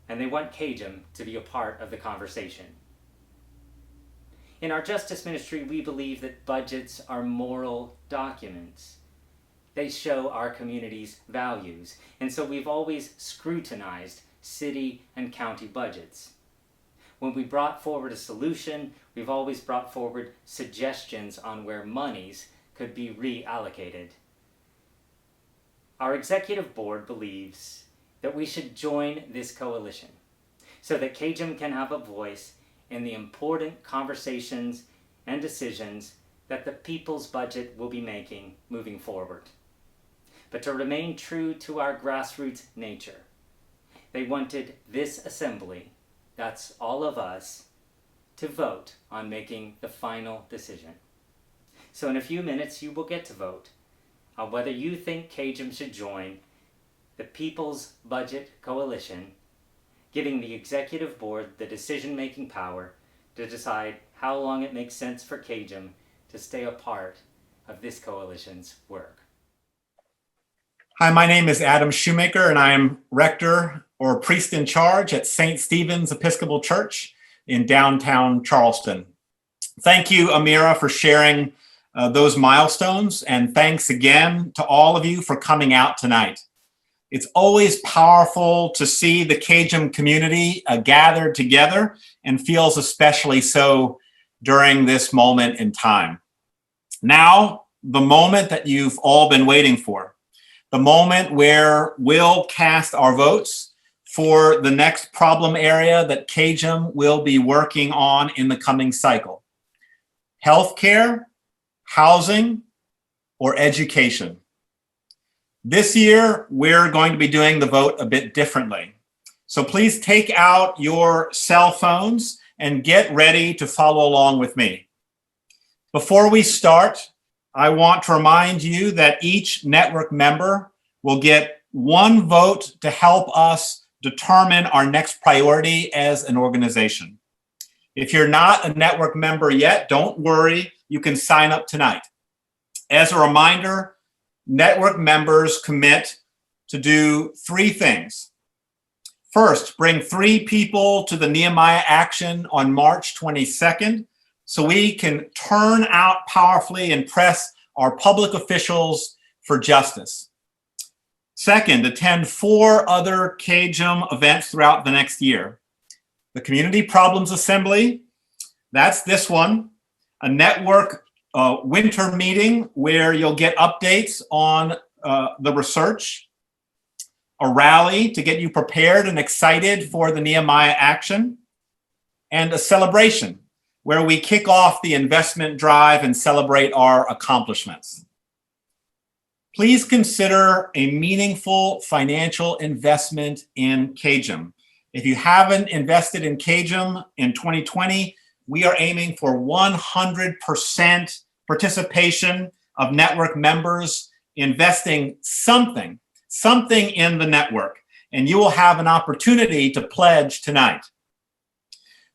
Speaker 22: and they want CAJM to be a part of the conversation. In our justice ministry, we believe that budgets are moral documents. They show our community's values, and so we've always scrutinized city and county budgets. When we brought forward a solution, we've always brought forward suggestions on where monies could be reallocated. our executive board believes that we should join this coalition so that CAJM can have a voice in the important conversations and decisions that the people's budget will be making moving forward. But to remain true to our grassroots nature, they wanted this assembly, that's all of us, to vote on making the final decision. So in a few minutes, you will get to vote on whether you think CAJM should join the People's Budget Coalition, giving the executive board the decision-making power to decide how long it makes sense for CAJM to stay a part of this coalition's work.
Speaker 5: Hi, my name is Adam Shoemaker, and I am rector or priest in charge at St. Stephen's Episcopal Church in downtown Charleston. Thank you, Amira, for sharing those milestones, and thanks again to all of you for coming out tonight. It's always powerful to see the CAJM community gathered together, and feels especially so during this moment in time. Now, the moment that you've all been waiting for, the moment where we'll cast our votes for the next problem area that CAJM will be working on in the coming cycle. Healthcare, housing, or education. This year, we're going to be doing the vote a bit differently. So please take out your cell phones and get ready to follow along with me. Before we start, I want to remind you that each network member will get one vote to help us determine our next priority as an organization. If you're not a network member yet, don't worry, you can sign up tonight. As a reminder, network members commit to do 3 things. First, bring 3 people to the Nehemiah Action on March 22nd so we can turn out powerfully and press our public officials for justice. Second, attend 4 other CAJM events throughout the next year. The Community Problems Assembly, that's this one, a network winter meeting where you'll get updates on the research, a rally to get you prepared and excited for the Nehemiah Action, and a celebration where we kick off the investment drive and celebrate our accomplishments. Please consider a meaningful financial investment in CAJM. If you haven't invested in CAJM in 2020, we are aiming for 100% participation of network members investing something in the network, and you will have an opportunity to pledge tonight.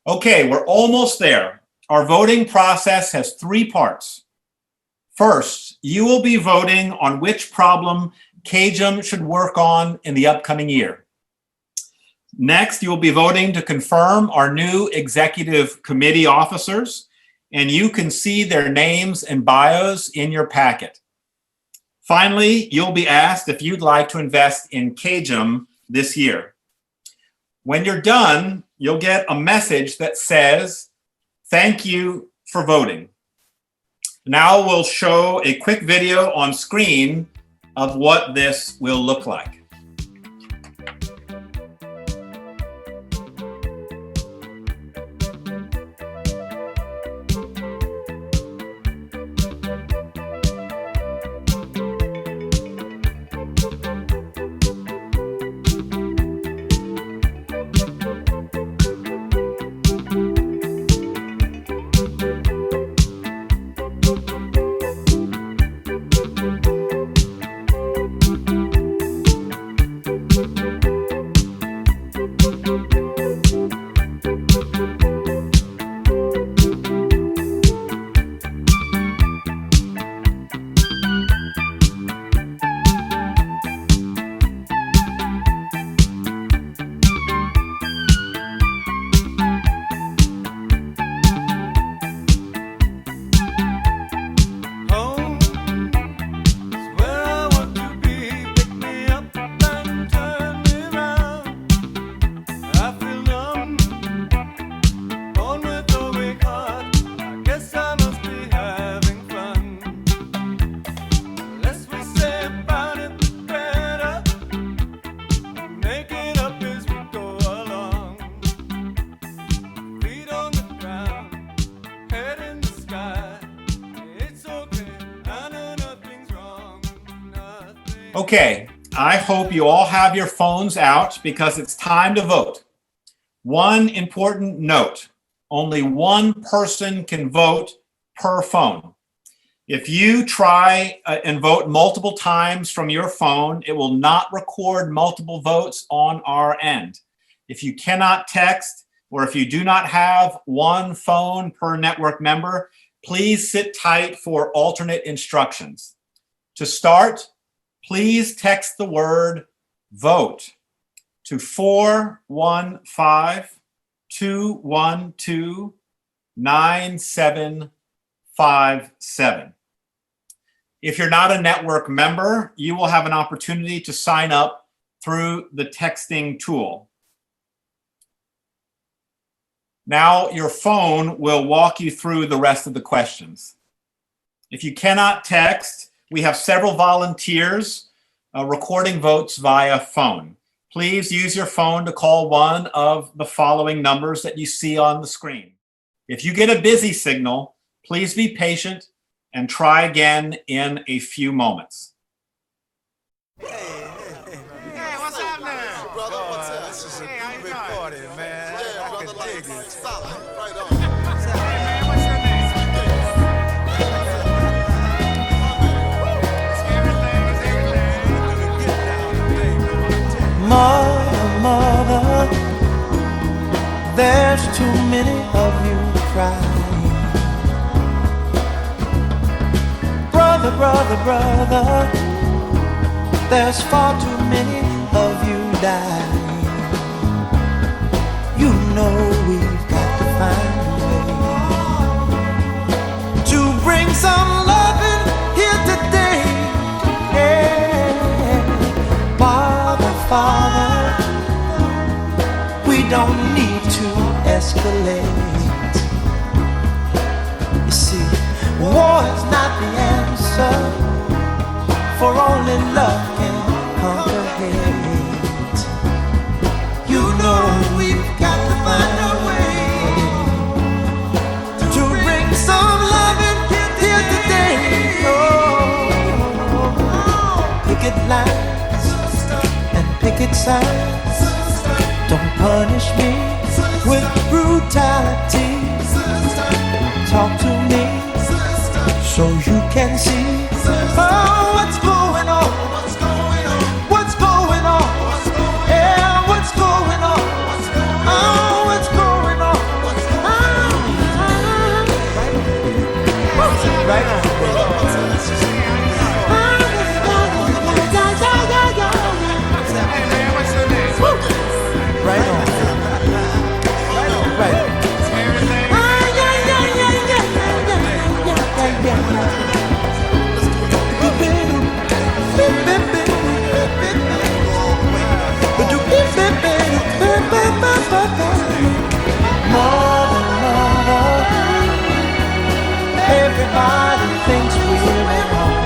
Speaker 5: Okay, we're almost there. Our voting process has 3 parts. First, you will be voting on which problem CAJM should work on in the upcoming year. Next, you will be voting to confirm our new executive committee officers, and you can see their names and bios in your packet. Finally, you'll be asked if you'd like to invest in CAJM this year. When you're done, you'll get a message that says, "Thank you for voting." Now we'll show a quick video on screen of what this will look like. Okay, I hope you all have your phones out because it's time to vote. One important note, only one person can vote per phone. If you try and vote multiple times from your phone, it will not record multiple votes on our end. If you cannot text, or if you do not have one phone per network member, please sit tight for alternate instructions. To start, please text the word vote to 415-212-9757. If you're not a network member, you will have an opportunity to sign up through the texting tool. Now your phone will walk you through the rest of the questions. If you cannot text, we have several volunteers recording votes via phone. Please use your phone to call one of the following numbers that you see on the screen. If you get a busy signal, please be patient and try again in a few moments.
Speaker 1: Hey, what's up now? Brother, what's up? This is a big party, man. Yeah, I can dig it. Solid. Right on. Hey, man, what's your name? Mother, there's too many of you crying. Brother, there's far too many of you dying. You know we've got to find a way to bring some loving here today. Yeah. Father, we don't need to escalate. You see, war is not the answer, for only love can conquer hate. You know we've got to find a way to bring some loving here today. Oh, picket lines and picket signs, don't punish me with brutality. Talk to me so you can see, oh, what's going on, what's going on, what's going on, yeah, what's going on, oh, what's going on, right on. Right on. Right on. Right on. Mother, everybody thinks we're at home.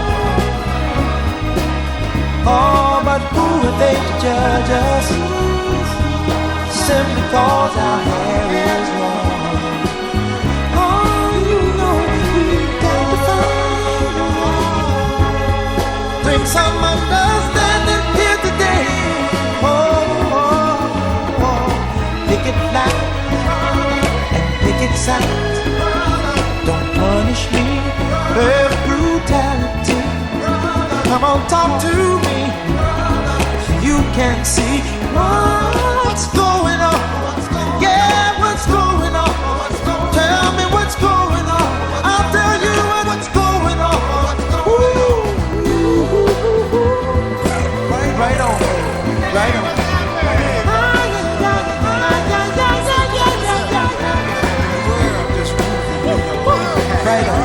Speaker 1: Oh, but who are they to judge us? Simply cause our hair is long. Oh, you know we've got to find a way. Bring some understanding here today. Picket line and picket signs, don't punish me with brutality. Come on, talk to me so you can see what's going on. Yeah, what's going on? Tell me what's going on. I'll tell you what's going on. Right on, right on. Right on.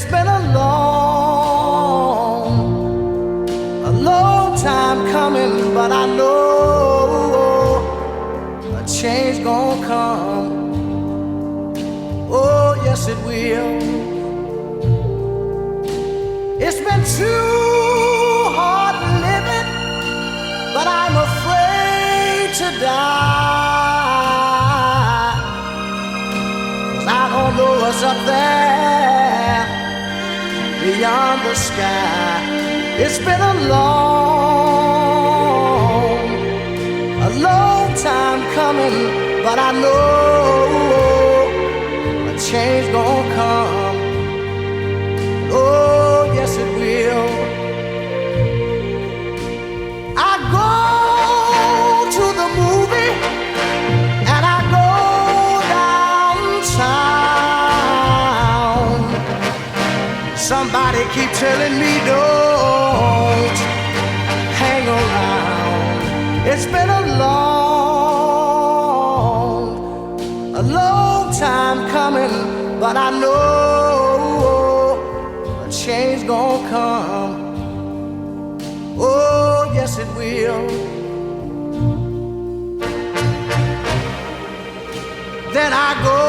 Speaker 1: It's been a long time coming, but I know a change gonna come. Oh, yes, it will. It's been too hard living, but I'm afraid to die. 'Cause I don't know what's up there beyond the sky. It's been a long time coming, but I know a change gonna come. Oh, yes, it will. I go to the movie and I go downtown. Somebody keep telling me don't hang around. It's been a long time coming, but I know a change gonna come. Oh, yes, it will. Then I go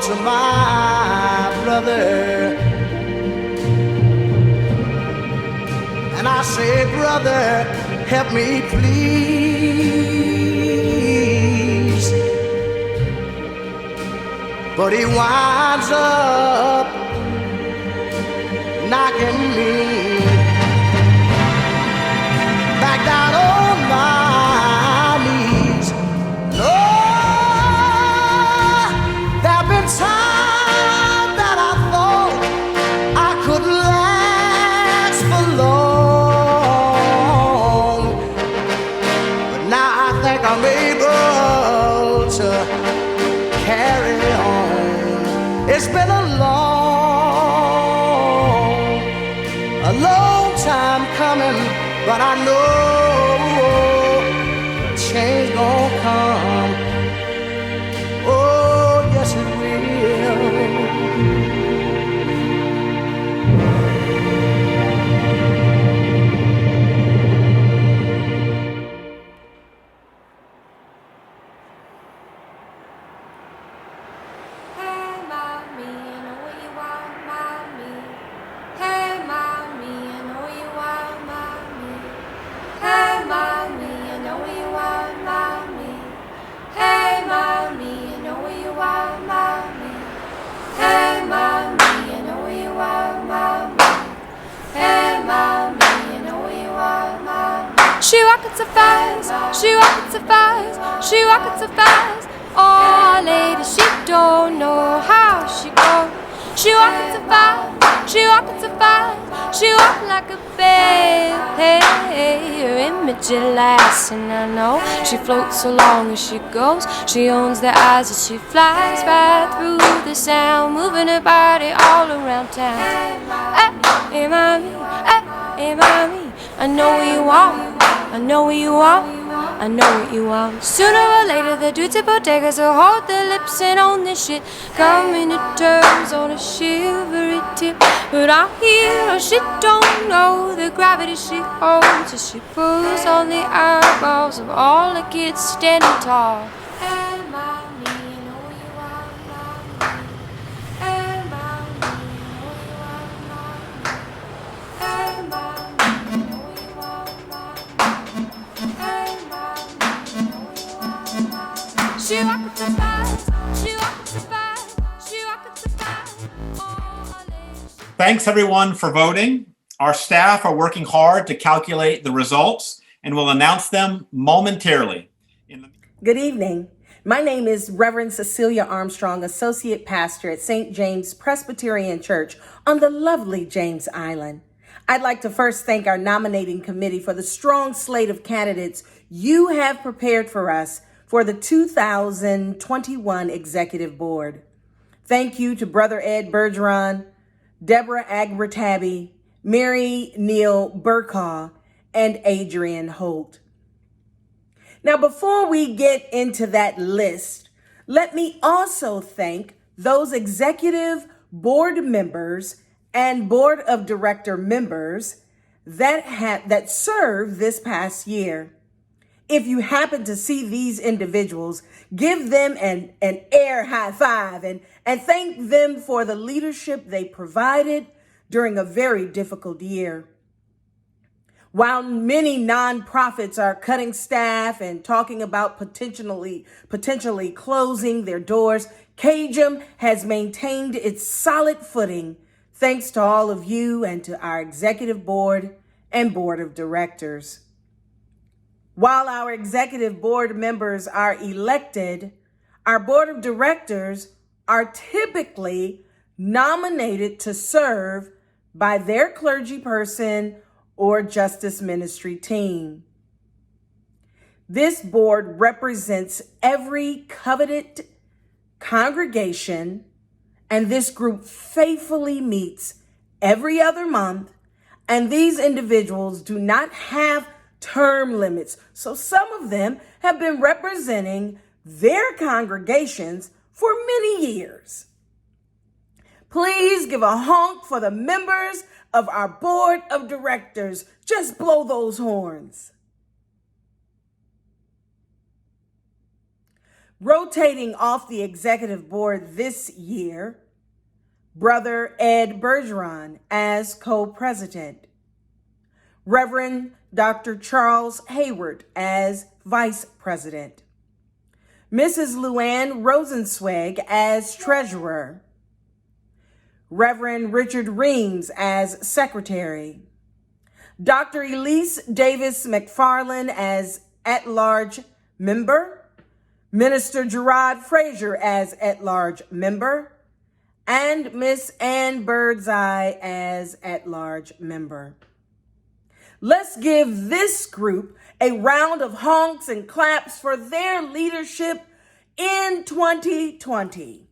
Speaker 1: to my brother and I say, brother, help me please. But he winds up knocking me back down on my knees. Lord, there've been times that I thought I could last for long, but now I think I'm able to carry on. It's been a long time coming, but I know a change gonna come. Oh, yes, it will.
Speaker 11: She rockin' so fast, she rockin' so fast, she rockin' so fast. Oh, lady, she don't know how she goes. She rockin' so fast, she rockin' so fast, she rockin' like a babe. Her image it lasts, and I know she floats so long as she goes. She owns the eyes as she flies right through the sound, moving her body all around town. Hey, mommy, hey, mommy, I know where you are. I know where you are, I know what you want. Sooner or later the dudes at bodegas will hold their lips and own this shit, coming to terms on a shivery tip. But I hear her, she don't know the gravity she holds as she pulls on the eyeballs of all the kids standing tall. Hey, mommy, I know where you are, mommy. Hey, mommy, I know where you are, mommy. Hey, mommy. She rockin' so fast, she rockin' so fast, she rockin' so fast.
Speaker 5: Thanks everyone for voting. Our staff are working hard to calculate the results and will announce them momentarily.
Speaker 6: Good evening. My name is Reverend Cecilia Armstrong, Associate Pastor at St. James Presbyterian Church on the lovely James Island. I'd like to first thank our nominating committee for the strong slate of candidates you have prepared for us for the 2021 Executive Board. Thank you to Brother Ed Bergeron, Deborah Agbertabi, Mary Neal Burkaw, and Adrian Holt. Now, before we get into that list, let me also thank those executive board members and board of director members that served this past year. If you happen to see these individuals, give them an air high five and thank them for the leadership they provided during a very difficult year. While many nonprofits are cutting staff and talking about potentially closing their doors, CAJM has maintained its solid footing thanks to all of you and to our executive board and board of directors. While our executive board members are elected, our board of directors are typically nominated to serve by their clergy person or justice ministry team. This board represents every coveted congregation, and this group faithfully meets every other month, and these individuals do not have term limits. So some of them have been representing their congregations for many years. Please give a honk for the members of our board of directors. Just blow those horns. Rotating off the executive board this year, Brother Ed Bergeron as co-president. Reverend Dr. Charles Hayward as vice president. Mrs. Luann Rosenzweig as treasurer. Reverend Richard Reams as secretary. Dr. Elise Davis McFarland as at-large member. Minister Gerard Frazier as at-large member. And Miss Ann Birdseye as at-large member. Let's give this group a round of honks and claps for their leadership in 2020.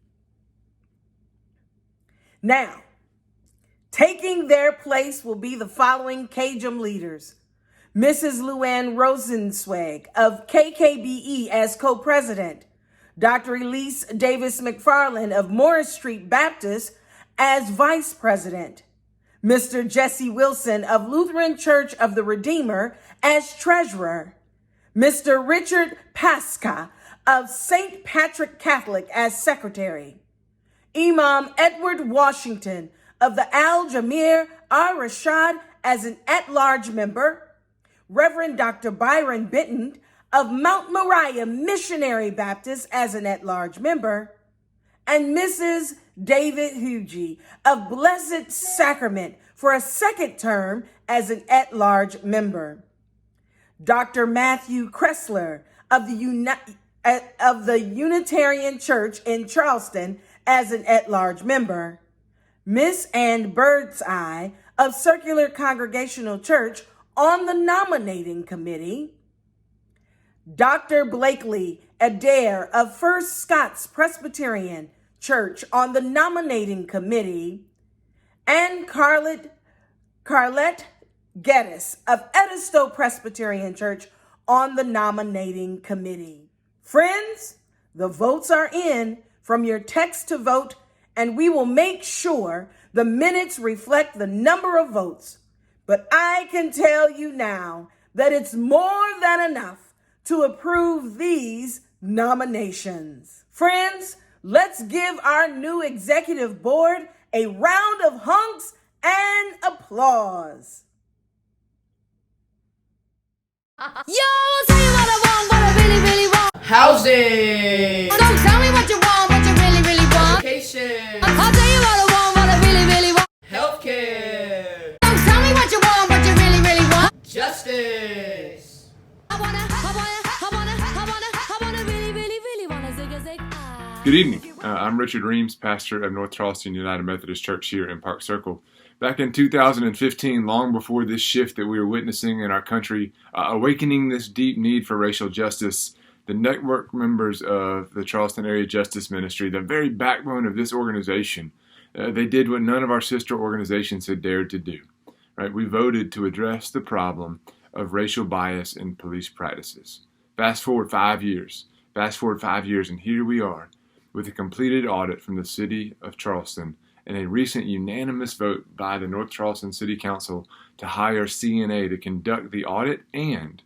Speaker 6: Now, taking their place will be the following CAJM leaders. Mrs. Luann Rosenzweig of KKBE as co-president. Dr. Elise Davis McFarland of Morris Street Baptist as vice president. Mr. Jesse Wilson of Lutheran Church of the Redeemer as treasurer. Mr. Richard Pasca of St. Patrick Catholic as secretary. Imam Edward Washington of the Al Jamir Ar-Rashad as an at-large member. Reverend Dr. Byron Benton of Mount Moriah Missionary Baptist as an at-large member. And Mrs. David Hugie of Blessed Sacrament for a second term as an at-large member. Dr. Matthew Kressler of the Unitarian Church in Charleston as an at-large member. Miss Ann Birdseye of Circular Congregational Church on the nominating committee. Dr. Blakely Adair of First Scots Presbyterian Church on the nominating committee, and Carlette Geddes of Edisto Presbyterian Church on the nominating committee. Friends, the votes are in from your text to vote, and we will make sure the minutes reflect the number of votes. But I can tell you now that it's more than enough to approve these nominations. Friends, let's give our new executive board a round of honks and applause.
Speaker 11: Yo, I'll tell you what I want, what I really, really want.
Speaker 4: Housing.
Speaker 11: So tell me what you want, what you really, really want.
Speaker 4: Education.
Speaker 11: I'll tell you what I want, what I really, really want.
Speaker 4: Healthcare.
Speaker 11: So tell me what you want, what you really, really want.
Speaker 4: Justice.
Speaker 11: I wanna really, really, really wanna zig a zig.
Speaker 7: Good evening. I'm Richard Reams, pastor of North Charleston United Methodist Church here in Park Circle. Back in 2015, long before this shift that we were witnessing in our country, awakening this deep need for racial justice, the network members of the Charleston Area Justice Ministry, the very backbone of this organization, they did what none of our sister organizations had dared to do. Right? We voted to address the problem of racial bias in police practices. Fast forward 5 years, and here we are with a completed audit from the city of Charleston and a recent unanimous vote by the North Charleston City Council to hire CNA to conduct the audit and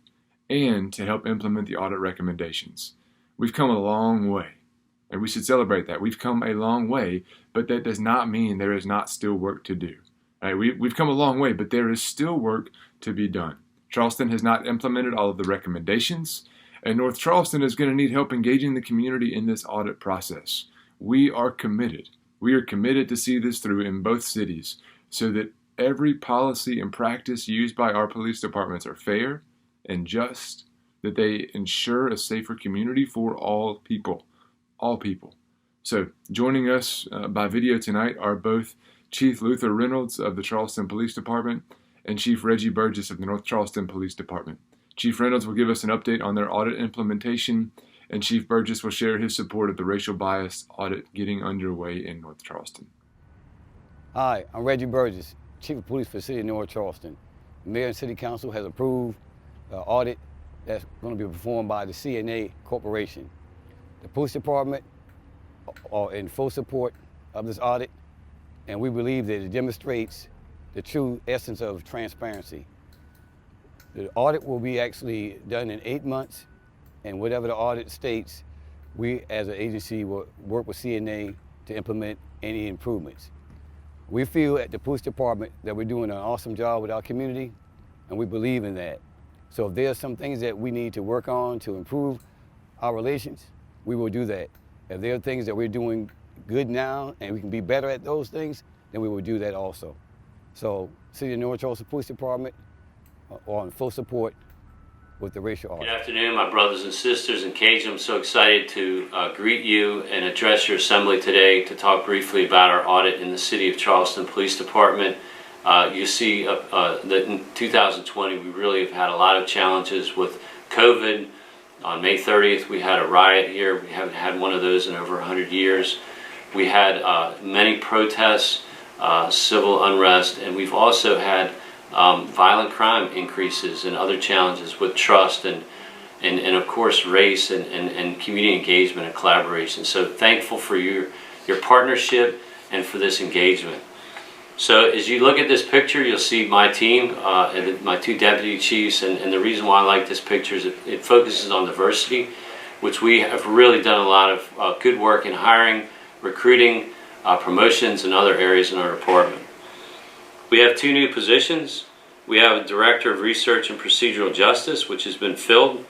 Speaker 7: to help implement the audit recommendations. We've come a long way, and we should celebrate that. We've come a long way, but that does not mean there is not still work to do. Right? We've come a long way, but there is still work to be done. Charleston has not implemented all of the recommendations, and North Charleston is going to need help engaging the community in this audit process. We are committed. We are committed to see this through in both cities so that every policy and practice used by our police departments are fair and just, that they ensure a safer community for all people. All people. So joining us by video tonight are both Chief Luther Reynolds of the Charleston Police Department and Chief Reggie Burgess of the North Charleston Police Department. Chief Reynolds will give us an update on their audit implementation, and Chief Burgess will share his support of the racial bias audit getting underway in North Charleston.
Speaker 8: Hi, I'm Reggie Burgess, Chief of Police for the City of North Charleston. The Mayor and City Council has approved an audit that's going to be performed by the CNA Corporation. The Police Department are in full support of this audit, and we believe that it demonstrates the true essence of transparency. The audit will be actually done in 8 months, and whatever the audit states, we as an agency will work with CNA to implement any improvements. We feel at the Police Department that we're doing an awesome job with our community, and we believe in that. So if there are some things that we need to work on to improve our relations, we will do that. If there are things that we're doing good now and we can be better at those things, then we will do that also. So City of North Charleston Police Department are in full support with the racial audit.
Speaker 9: Good afternoon, my brothers and sisters in CAJM. I'm so excited to greet you and address your assembly today to talk briefly about our audit in the City of Charleston Police Department. You see that in 2020 we really have had a lot of challenges with COVID. On May 30th we had a riot here. We haven't had one of those in over 100 years. We had many protests, civil unrest, and we've also had violent crime increases and other challenges with trust and of course race and community engagement and collaboration. So thankful for your partnership and for this engagement. So as you look at this picture, you'll see my team and my two deputy chiefs, and the reason why I like this picture is it focuses on diversity, which we have really done a lot of good work in hiring, recruiting, promotions, and other areas in our department. We have two new positions. We have a Director of Research and Procedural Justice, which has been filled,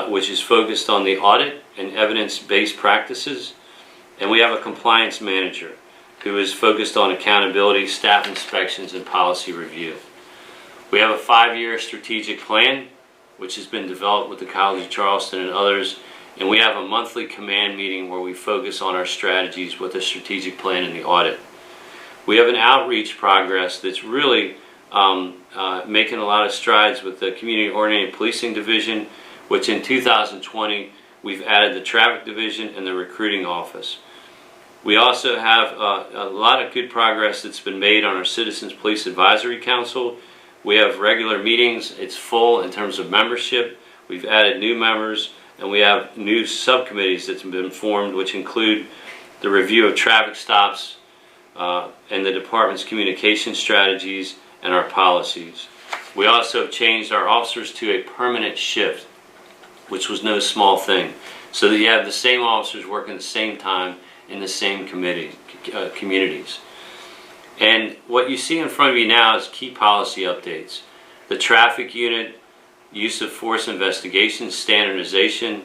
Speaker 9: which is focused on the audit and evidence-based practices. And we have a Compliance Manager, who is focused on accountability, staff inspections, and policy review. We have a 5-year strategic plan, which has been developed with the College of Charleston and others, and we have a monthly command meeting where we focus on our strategies with the strategic plan and the audit. We have an outreach progress that's really making a lot of strides with the Community-Oriented Policing Division, which in 2020 we've added the Traffic Division and the Recruiting Office. We also have a lot of good progress that's been made on our Citizens Police Advisory Council. We have regular meetings. It's full in terms of membership. We've added new members, and we have new subcommittees that's been formed, which include the review of traffic stops and the department's communication strategies and our policies. We also have changed our officers to a permanent shift, which was no small thing, so that you have the same officers working at the same time in the same communities. And what you see in front of you now is key policy updates. The traffic unit, use of force investigation, standardization,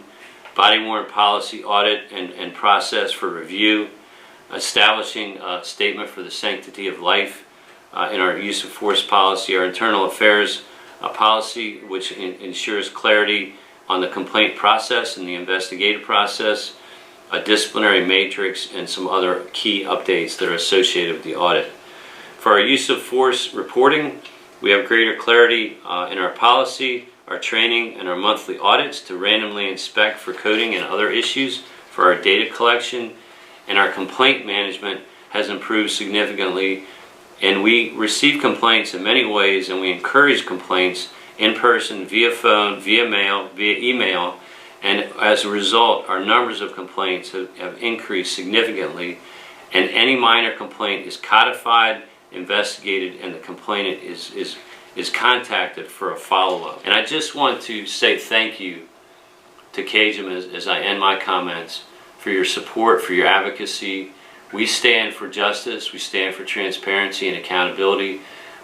Speaker 9: body-worn policy audit and process for review, establishing a statement for the sanctity of life in our use of force policy, our internal affairs policy, which ensures clarity on the complaint process and the investigative process, a disciplinary matrix, and some other key updates that are associated with the audit. For our use of force reporting, we have greater clarity in our policy, our training, and our monthly audits to randomly inspect for coding and other issues for our data collection, and our complaint management has improved significantly, and we receive complaints in many ways, and we encourage complaints in person, via phone, via mail, via email. And as a result, our numbers of complaints have increased significantly, and any minor complaint is codified, investigated, and the complainant is contacted for a follow-up. And I just want to say thank you to CAJM as I end my comments for your support, for your advocacy. We stand for justice, we stand for transparency and accountability.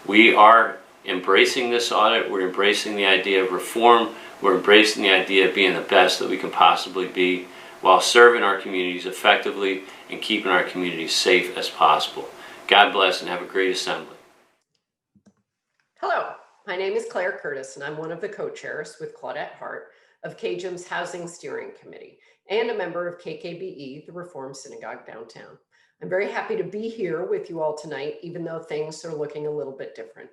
Speaker 9: We are embracing this audit, we're embracing the idea of reform, we're embracing the idea of being the best that we can possibly be while serving our communities effectively and keeping our communities safe as possible. God bless and have a great assembly.
Speaker 14: Hello, my name is Claire Curtis and I'm one of the co-chairs with Claudette Hart of CAJM's Housing Steering Committee and a member of KKBE, the Reform Synagogue downtown. I'm very happy to be here with you all tonight, even though things are looking a little bit different.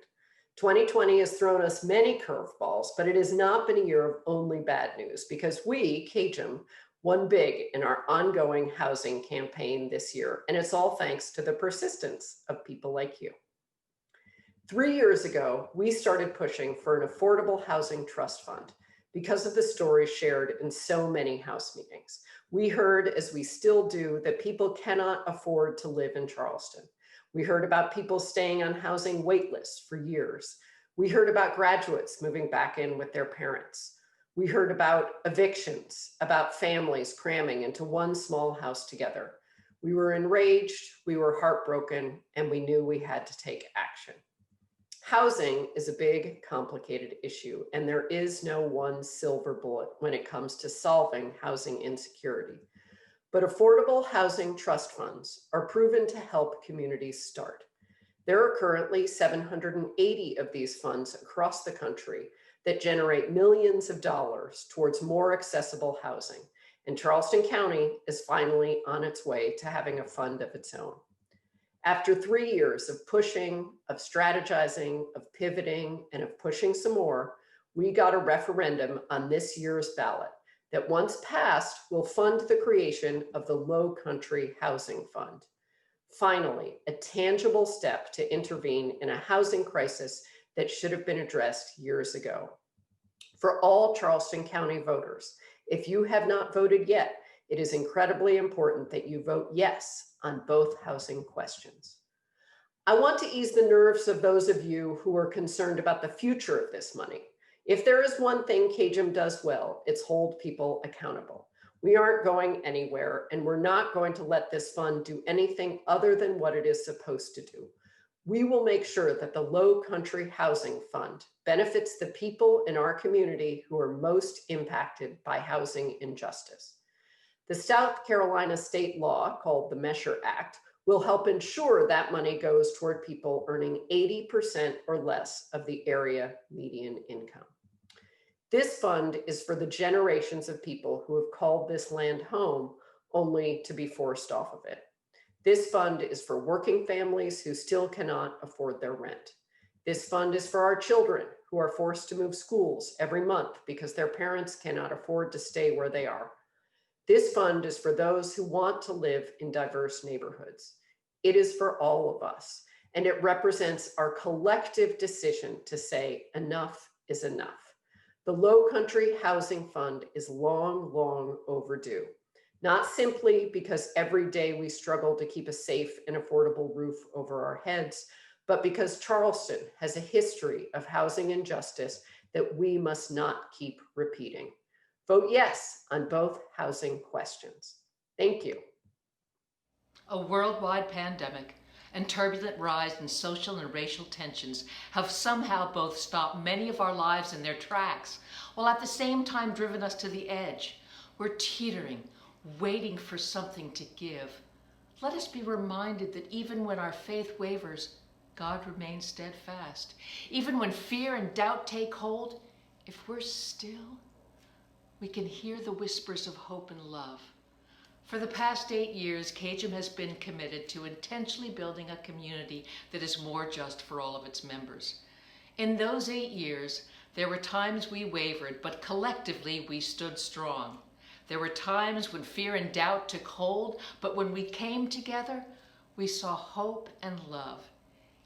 Speaker 14: 2020 has thrown us many curveballs, but it has not been a year of only bad news because we, CAJM, won big in our ongoing housing campaign this year, and it's all thanks to the persistence of people like you. 3 years ago, we started pushing for an affordable housing trust fund because of the stories shared in so many House meetings. We heard, as we still do, that people cannot afford to live in Charleston. We heard about people staying on housing wait lists for years. We heard about graduates moving back in with their parents. We heard about evictions, about families cramming into one small house together. We were enraged, we were heartbroken, and we knew we had to take action. Housing is a big, complicated issue, and there is no one silver bullet when it comes to solving housing insecurity. But affordable housing trust funds are proven to help communities start. There are currently 780 of these funds across the country that generate millions of dollars towards more accessible housing, and Charleston County is finally on its way to having a fund of its own. After 3 years of pushing, of strategizing, of pivoting, and of pushing some more, we got a referendum on this year's ballot that once passed will fund the creation of the Low Country Housing Fund. Finally, a tangible step to intervene in a housing crisis that should have been addressed years ago. For all Charleston County voters, if you have not voted yet, it is incredibly important that you vote yes on both housing questions. I want to ease the nerves of those of you who are concerned about the future of this money. If there is one thing CAJM does well, it's hold people accountable. We aren't going anywhere, and we're not going to let this fund do anything other than what it is supposed to do. We will make sure that the Low Country Housing Fund benefits the people in our community who are most impacted by housing injustice. The South Carolina state law, called the Measure Act, will help ensure that money goes toward people earning 80% or less of the area median income. This fund is for the generations of people who have called this land home only to be forced off of it. This fund is for working families who still cannot afford their rent. This fund is for our children who are forced to move schools every month because their parents cannot afford to stay where they are. This fund is for those who want to live in diverse neighborhoods. It is for all of us, and it represents our collective decision to say enough is enough. The Low Country Housing Fund is long, long overdue, not simply because every day we struggle to keep a safe and affordable roof over our heads, but because Charleston has a history of housing injustice that we must not keep repeating. Vote yes on both housing questions. Thank you.
Speaker 15: A worldwide pandemic and turbulent rise in social and racial tensions have somehow both stopped many of our lives in their tracks, while at the same time driven us to the edge. We're teetering, waiting for something to give. Let us be reminded that even when our faith wavers, God remains steadfast. Even when fear and doubt take hold, if we're still, we can hear the whispers of hope and love. For the past 8 years, CAJM has been committed to intentionally building a community that is more just for all of its members. In those 8 years, there were times we wavered, but collectively we stood strong. There were times when fear and doubt took hold, but when we came together, we saw hope and love.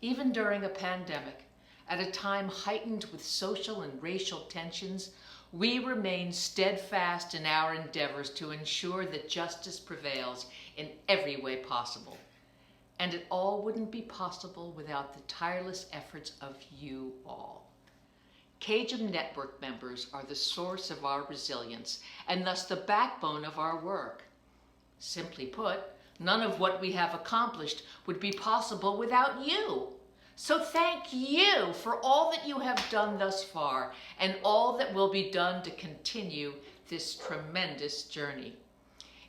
Speaker 15: Even during a pandemic, at a time heightened with social and racial tensions, we remain steadfast in our endeavors to ensure that justice prevails in every way possible. And it all wouldn't be possible without the tireless efforts of you all. CAJM network members are the source of our resilience and thus the backbone of our work. Simply put, none of what we have accomplished would be possible without you. So thank you for all that you have done thus far and all that will be done to continue this tremendous journey.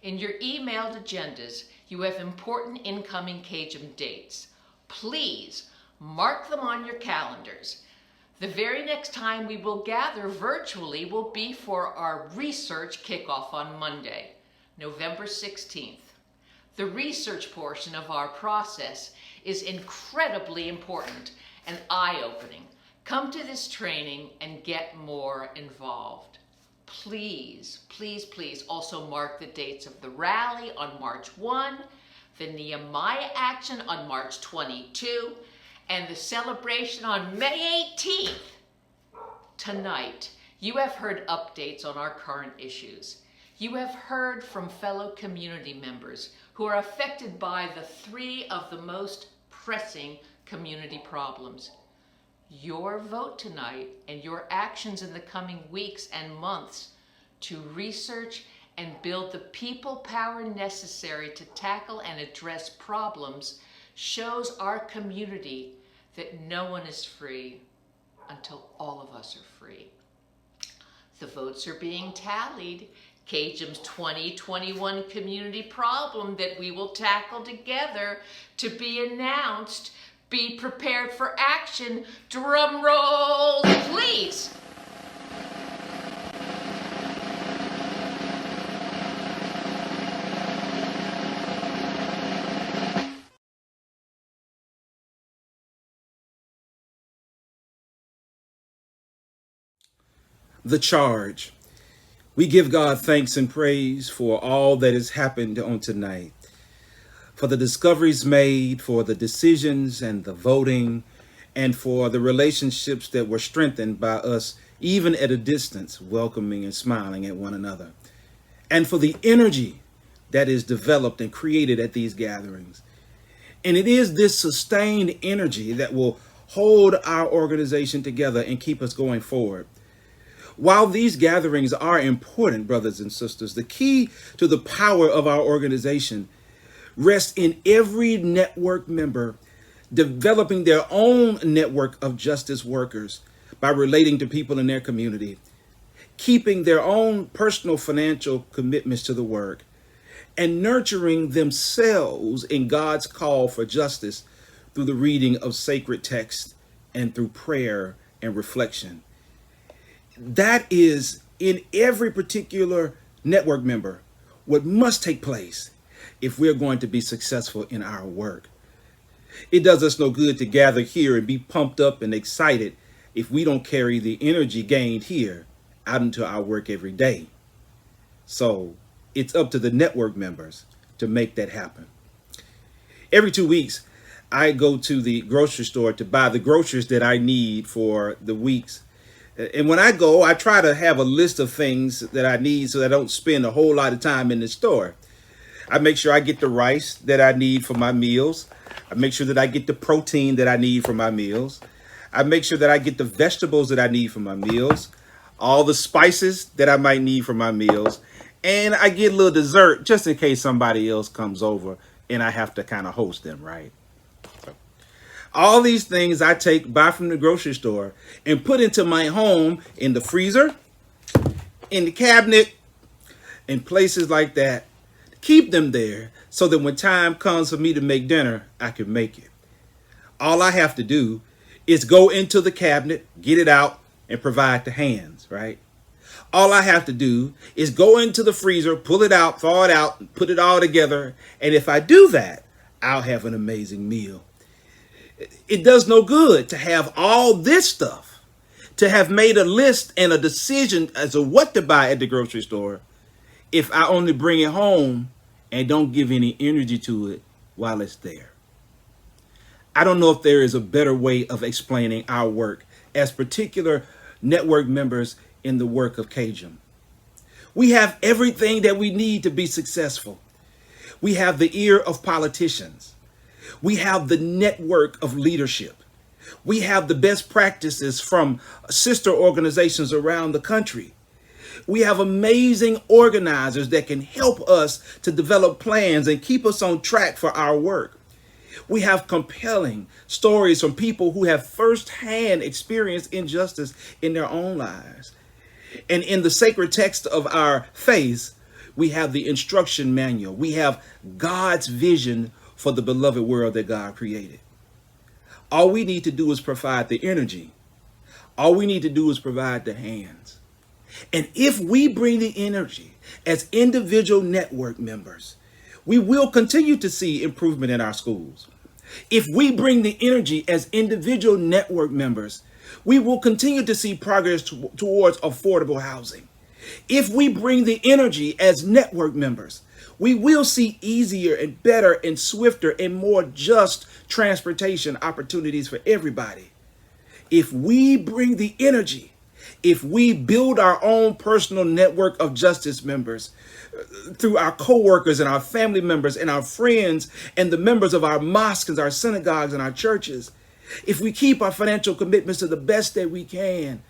Speaker 15: In your emailed agendas, you have important incoming CAJM dates. Please mark them on your calendars. The very next time we will gather virtually will be for our research kickoff on Monday, November 16th. The research portion of our process is incredibly important and eye-opening. Come to this training and get more involved. Please, please, please also mark the dates of the rally on March 1, the Nehemiah Action on March 22, and the celebration on May 18th. Tonight, you have heard updates on our current issues. You have heard from fellow community members who are affected by the three of the most pressing community problems. Your vote tonight and your actions in the coming weeks and months to research and build the people power necessary to tackle and address problems shows our community that no one is free until all of us are free. The votes are being tallied. CAJM's 2021 community problem that we will tackle together to be announced. Be prepared for action. Drum roll, please.
Speaker 12: The charge. We give God thanks and praise for all that has happened on tonight, for the discoveries made, for the decisions and the voting, and for the relationships that were strengthened by us, even at a distance, welcoming and smiling at one another, and for the energy that is developed and created at these gatherings. And it is this sustained energy that will hold our organization together and keep us going forward. While these gatherings are important, brothers and sisters, the key to the power of our organization rests in every network member developing their own network of justice workers by relating to people in their community, keeping their own personal financial commitments to the work, and nurturing themselves in God's call for justice through the reading of sacred texts and through prayer and reflection. That is, in every particular network member, what must take place if we're going to be successful in our work. It does us no good to gather here and be pumped up and excited if we don't carry the energy gained here out into our work every day. So it's up to the network members to make that happen. Every 2 weeks, I go to the grocery store to buy the groceries that I need for the weeks. And when I go, I try to have a list of things that I need so that I don't spend a whole lot of time in the store. I make sure I get the rice that I need for my meals. I make sure that I get the protein that I need for my meals. I make sure that I get the vegetables that I need for my meals, all the spices that I might need for my meals, and I get a little dessert just in case somebody else comes over and I have to kind of host them, right? All these things I buy from the grocery store and put into my home in the freezer, in the cabinet, in places like that. Keep them there so that when time comes for me to make dinner, I can make it. All I have to do is go into the cabinet, get it out, and provide the hands, right? All I have to do is go into the freezer, pull it out, thaw it out, and put it all together. And if I do that, I'll have an amazing meal. It does no good to have all this stuff, to have made a list and a decision as to what to buy at the grocery store, if I only bring it home and don't give any energy to it while it's there. I don't know if there is a better way of explaining our work as particular network members in the work of CAJM. We have everything that we need to be successful. We have the ear of politicians. We have the network of leadership. We have the best practices from sister organizations around the country. We have amazing organizers that can help us to develop plans and keep us on track for our work. We have compelling stories from people who have firsthand experienced injustice in their own lives. And in the sacred text of our faith, we have the instruction manual. We have God's vision for the beloved world that God created. All we need to do is provide the energy. All we need to do is provide the hands. And if we bring the energy as individual network members, we will continue to see improvement in our schools. If we bring the energy as individual network members, we will continue to see progress towards affordable housing. If we bring the energy as network members, we will see easier and better and swifter and more just transportation opportunities for everybody. If we bring the energy, if we build our own personal network of justice members through our co-workers and our family members and our friends and the members of our mosques and our synagogues and our churches, if we keep our financial commitments to the best that we can,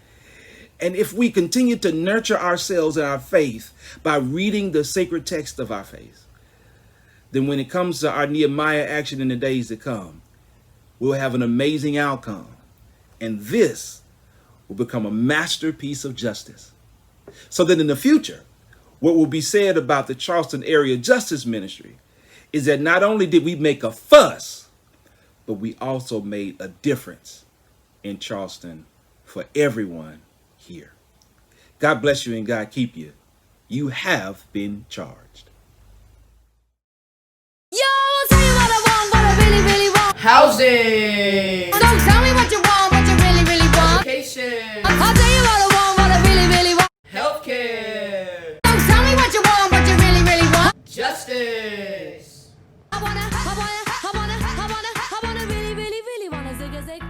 Speaker 12: and if we continue to nurture ourselves in our faith by reading the sacred text of our faith, then when it comes to our Nehemiah action in the days to come, we'll have an amazing outcome. And this will become a masterpiece of justice. So that in the future, what will be said about the Charleston Area Justice Ministry is that not only did we make a fuss, but we also made a difference in Charleston for everyone here. God bless you and God keep you. You have been charged.
Speaker 11: Yo, I'll tell you what I want, what I really, really want.
Speaker 4: Housing.
Speaker 11: So tell me what you want, what you really, really want.
Speaker 4: Education.
Speaker 11: I'll tell you what I want, what I really, really want.
Speaker 4: Healthcare.
Speaker 11: So tell me what you want, what you really, really want.
Speaker 4: Justice.
Speaker 11: I wanna really, really, really wanna zig a zig.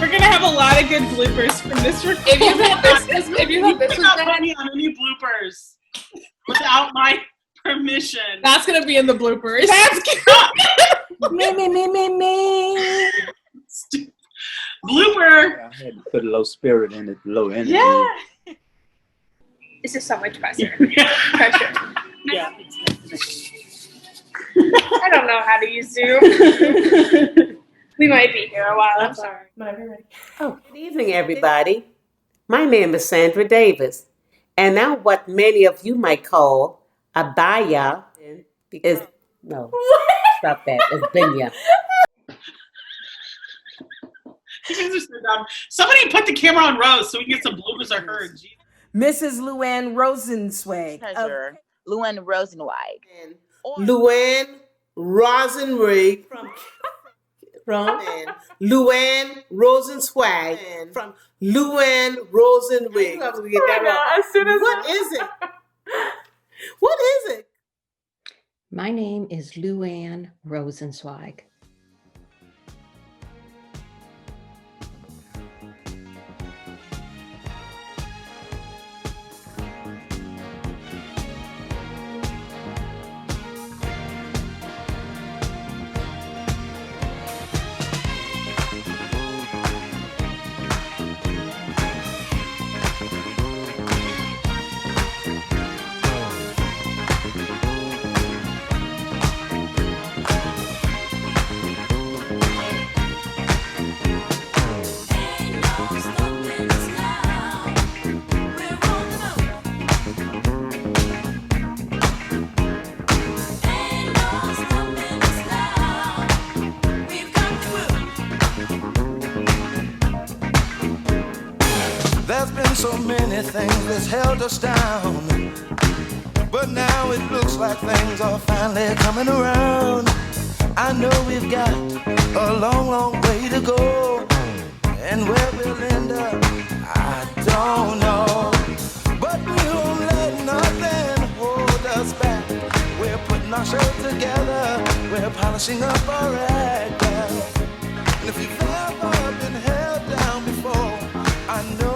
Speaker 10: We're gonna have a lot of good bloopers from this recording.
Speaker 16: If you had this was
Speaker 10: on any bloopers without my permission.
Speaker 16: That's gonna be in the bloopers.
Speaker 10: That's
Speaker 6: Me.
Speaker 10: blooper.
Speaker 17: I had to put a low spirit in it, low energy.
Speaker 10: Yeah.
Speaker 16: This is so much pressure. Pressure.
Speaker 10: Yeah.
Speaker 16: I don't know how to use Zoom. We might be here a while. I'm sorry. Whenever you're ready.
Speaker 2: Oh, good evening, everybody. My name is Sandra Davis, and now what many of you might call abaya is no. Stop that. It's binya.
Speaker 10: You guys are so dumb. Somebody put the camera on Rose so we can get some bloopers of her. Jeez.
Speaker 6: Mrs. Luann Rosenzweig.
Speaker 21: Treasurer Luann Rosenweig.
Speaker 2: Luann Rosenweig from Luann Rosenzweig from Luann Rosenweig. What is it? What is it?
Speaker 23: My name is Luann Rosenzweig.
Speaker 1: There's been so many things that's held us down, but now it looks like things are finally coming around. I know we've got a long, long way to go, and where we'll end up, I don't know. But we won't let nothing hold us back. We're putting our show together, we're polishing up our act. And if you've ever been held down before, I I know